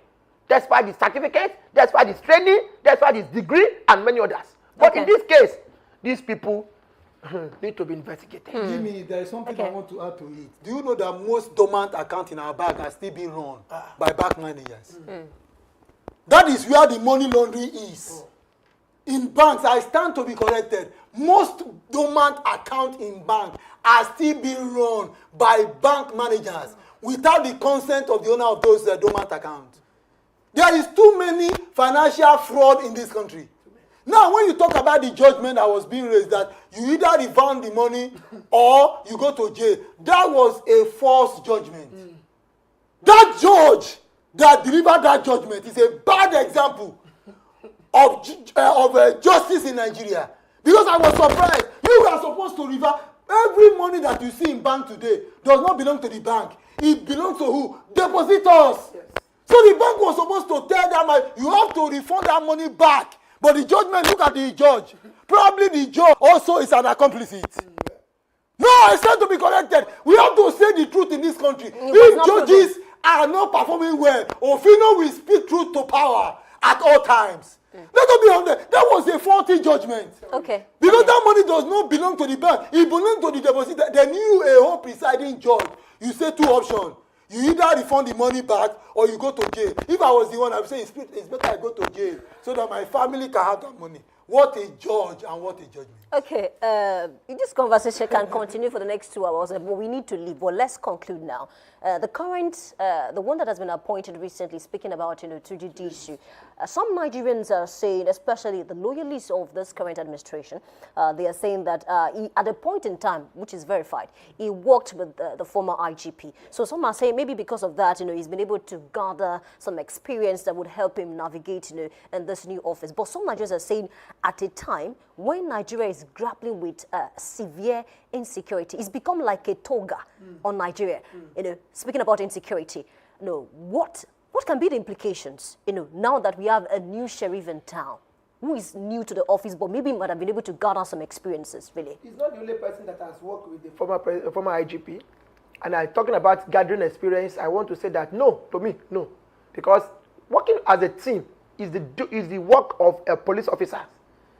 Despite the certificate, despite his training, despite his degree, and many others. But in this case, these people need to be investigated. Jimmy, there is something I want to add to it. Do you know that most dormant accounts in our bank are still being run by bank managers? That is where the money laundering is. In banks, I stand to be corrected. Most dormant accounts in banks are still being run by bank managers without the consent of the owner of those dormant accounts. There is too many financial fraud in this country. Now, when you talk about the judgment that was being raised, that you either refund the money or you go to jail, that was a false judgment. That judge that delivered that judgment is a bad example of justice in Nigeria. Because I was surprised. You are supposed to reverse. Every money that you see in bank today does not belong to the bank. It belongs to who? Depositors. Yes. So the bank was supposed to tell them, you have to refund that money back. But the judgment, look at the judge. Probably the judge also is an accomplice. No, I stand to be corrected. We have to say the truth in this country. If judges are not performing well, Ofino will speak truth to power at all times. Let us be honest. That was a faulty judgment. Okay. Because that money does not belong to the bank. It belongs to the depositor. Then you, a whole presiding judge, you say two options. You either refund the money back or you go to jail. If I was the one, I would say it's better I go to jail so that my family can have that money. What a judge and what a judgment. Okay, this conversation can continue for the next 2 hours, but we need to leave. Well, let's conclude now. The one that has been appointed recently, speaking about, Tuju Disu, some Nigerians are saying, especially the loyalists of this current administration, they are saying that he, at a point in time, which is verified, he worked with the former IGP. So some are saying maybe because of that, he's been able to gather some experience that would help him navigate, in this new office. But some Nigerians are saying at a time when Nigeria is grappling with severe insecurity, it's become like a toga on Nigeria. Speaking about insecurity, what can be the implications? Now that we have a new sheriff in town, who is new to the office, but maybe might have been able to gather some experiences. Really, he's not the only person that has worked with the former IGP. And I'm talking about gathering experience. I want to say that no, because working as a team is the work of police officers.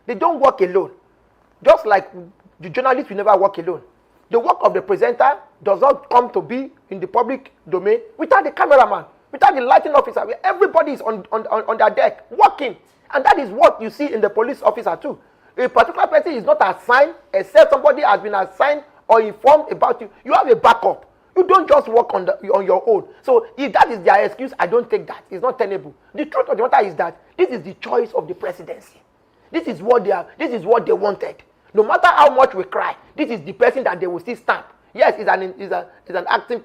They don't work alone. Just like the journalists will never work alone. The work of the presenter does not come to be in the public domain without the cameraman, without the lighting officer. Everybody is on their deck working. And that is what you see in the police officer too. A particular person is not assigned except somebody has been assigned or informed about you. You have a backup. You don't just work on your own. So if that is their excuse, I don't take that. It's not tenable. The truth of the matter is that this is the choice of the presidency. This is what they wanted. No matter how much we cry, this is the person that they will still stamp. Yes, it's an acting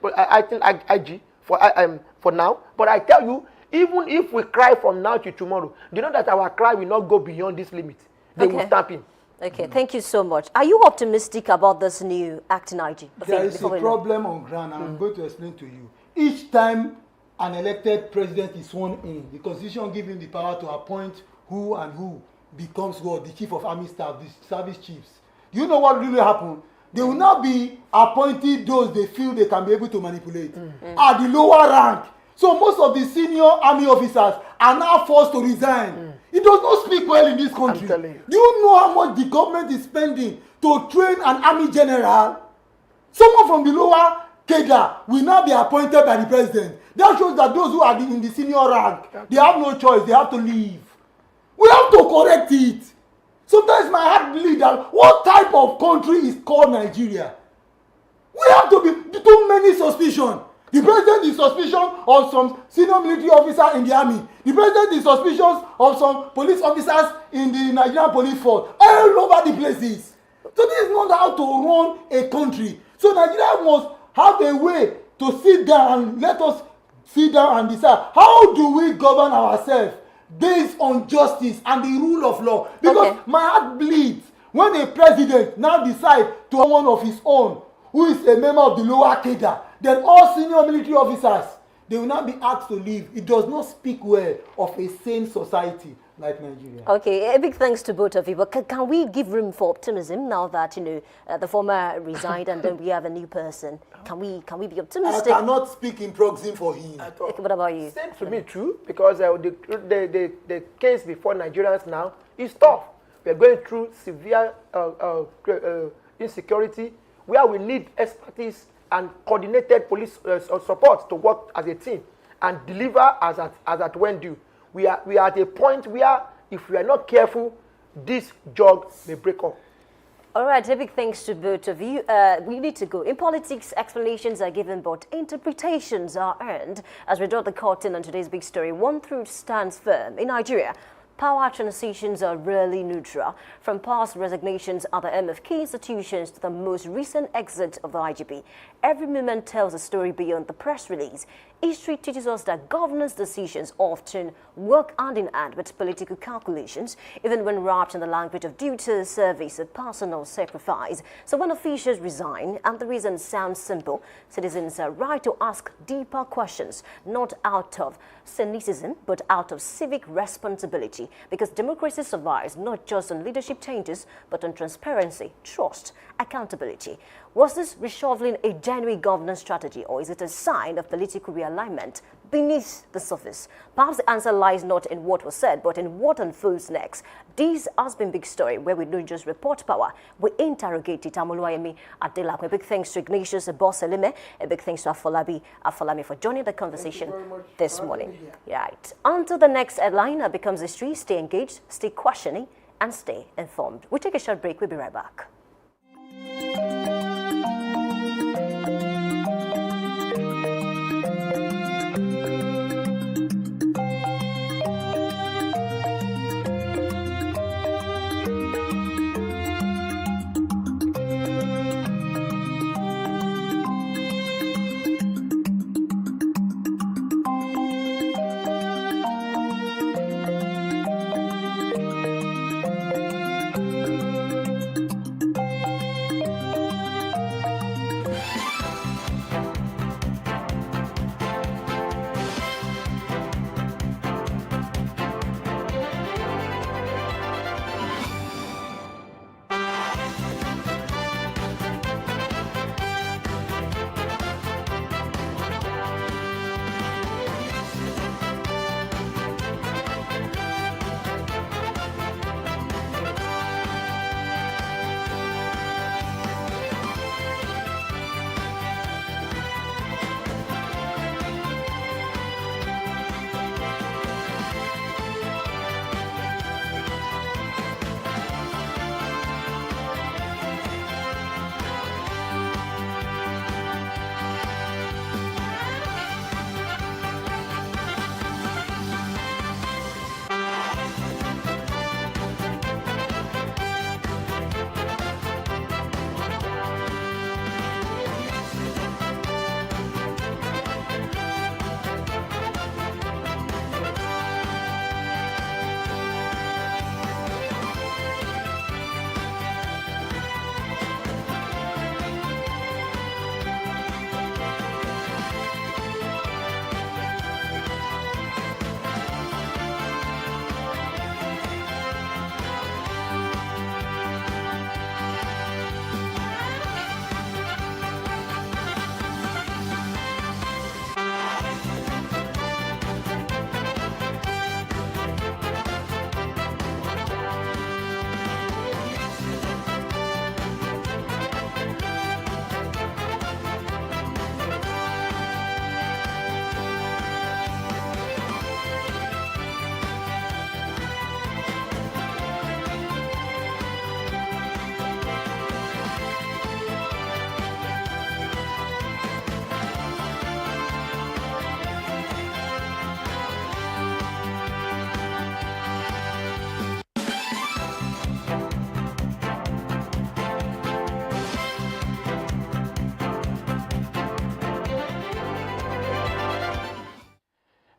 IG for now. But I tell you, even if we cry from now to tomorrow, you know that our cry will not go beyond this limit. They will stamp him. Okay, thank you so much. Are you optimistic about this new acting IG? There is a problem on ground, and I'm going to explain to you. Each time an elected president is sworn in, the Constitution gives him the power to appoint who becomes the chief of army staff, the service chiefs. You know what really happened? they will now be appointing those they feel they can be able to manipulate at the lower rank. So most of the senior army officers are now forced to resign. It does not speak well in this country. I'm telling you. Do you know how much the government is spending to train an army general? Someone from the lower cadre will now be appointed by the president. That shows that those who are in the senior rank, they have no choice. They have to leave. We have to correct it. Sometimes my heart bleeds that what type of country is called Nigeria? We have to be too many suspicion. The president is suspicious of some senior military officer in the army. The president is suspicious of some police officers in the Nigerian police force. All over the places. So this is not how to run a country. So Nigeria must have a way to sit down and let us sit down and decide how do we govern ourselves based on justice and the rule of law. Because my heart bleeds when a president now decides to one of his own who is a member of the lower cadre, then all senior military officers, they will not be asked to leave. It does not speak well of a sane society like Nigeria. Okay, a big thanks to both of you. But can we give room for optimism now that the former resigned and then we have a new person? Can we be optimistic? I cannot speak in proxy for him. Okay, what about you? Seems to me true because the case before Nigerians now is tough. We are going through severe insecurity where we need expertise and coordinated police support to work as a team and deliver as at when due. We are at a point where if we are not careful, this jog may break up. All right, a big thanks to both of you. We need to go. In politics, explanations are given, but interpretations are earned. As we draw the curtain on today's big story, one truth stands firm. In Nigeria, power transitions are rarely neutral. From past resignations at the MFK institutions to the most recent exit of the IGP, every moment tells a story beyond the press release. History teaches us that governance decisions often work hand in hand with political calculations, even when wrapped in the language of duty, service, and personal sacrifice. So when officials resign, and the reason sounds simple, citizens are right to ask deeper questions, not out of cynicism, but out of civic responsibility, because democracy survives not just on leadership changes, but on transparency, trust, accountability. Was this reshuffling a genuine governance strategy, or is it a sign of political realignment beneath the surface? Perhaps the answer lies not in what was said, but in what unfolds next. This has been Big Story, where we don't just report power, we interrogate it. I'm Oluwayemi Adelakun. A big thanks to Ignatius Boselime. A big thanks to Afolabi for joining the conversation this morning. Right. Until the next headliner becomes history, stay engaged, stay questioning, and stay informed. We take a short break. We'll be right back.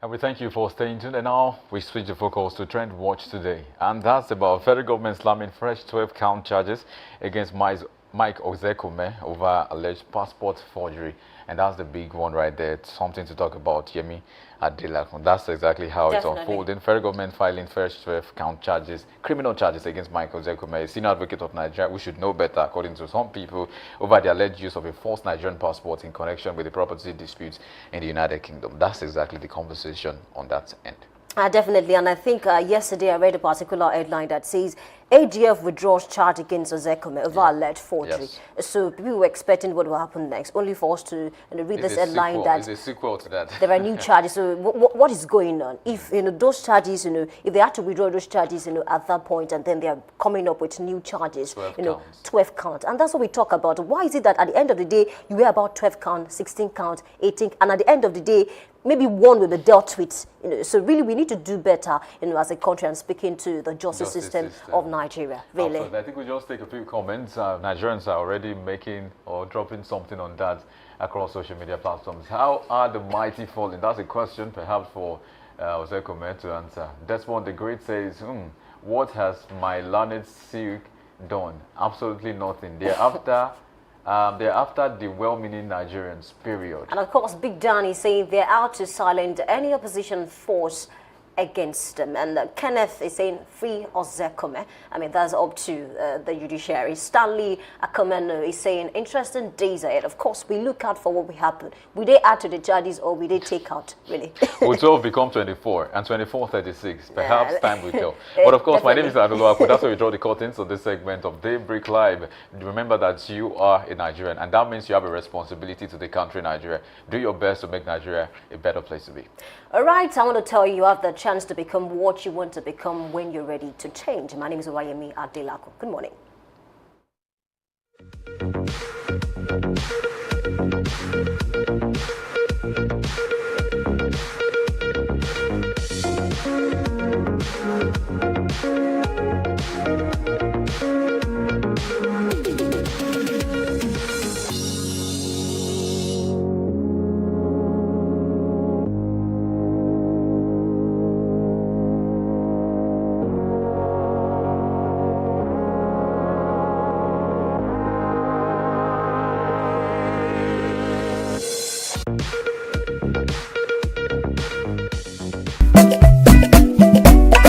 And we thank you for staying tuned. And now we switch the focus to Trend Watch today. And that's about federal government slamming fresh 12-count charges against Mike Ozekume over alleged passport forgery. And that's the big one right there. It's something to talk about, Yemi Adelakun. That's exactly how it's unfolding. Federal government filing fresh 12-count charges, criminal charges against Mike Ozekume, a senior advocate of Nigeria. We should know better, according to some people, over the alleged use of a false Nigerian passport in connection with the property disputes in the United Kingdom. That's exactly the conversation on that end. Definitely, and I think yesterday I read a particular headline that says AGF withdraws charge against Ozekume over alleged forgery. Yes. So people were expecting what will happen next, only for us to read this headline that it's a sequel to that. There are new charges. So what is going on? If those charges, if they had to withdraw those charges, at that point, and then they are coming up with new charges, 12 count, and that's what we talk about. Why is it that at the end of the day you hear about 12 count, 16 count, 18, and at the end of the day maybe one will be dealt with? So really we need to do better, as a country, and speaking to the justice system of Nigeria, really. Absolutely. I think we'll just take a few comments. Nigerians are already making or dropping something on that across social media platforms. How are the mighty falling? That's a question perhaps for Ozekume to answer. Desmond the Great says, what has my learned silk done? Absolutely nothing. They're after the well-meaning Nigerians, period. And of course, Big Dan is saying they're out to silence any opposition force against them. And Kenneth is saying free Ozekume. I mean, that's up to the judiciary. Stanley Akomeno is saying interesting days ahead. Of course, we look out for what will happen. Will they add to the charges or will they take out, really? Will 12 become 24 and 24 36? Perhaps time will tell. But of course, my name is Adolo. That's why we draw the curtains on this segment of Daybreak Live. Remember that you are a Nigerian, and that means you have a responsibility to the country Nigeria. Do your best to make Nigeria a better place to be. All right, I want to tell you have the chance to become what you want to become when you're ready to change. My name is Owayemi Adelakun. Good morning.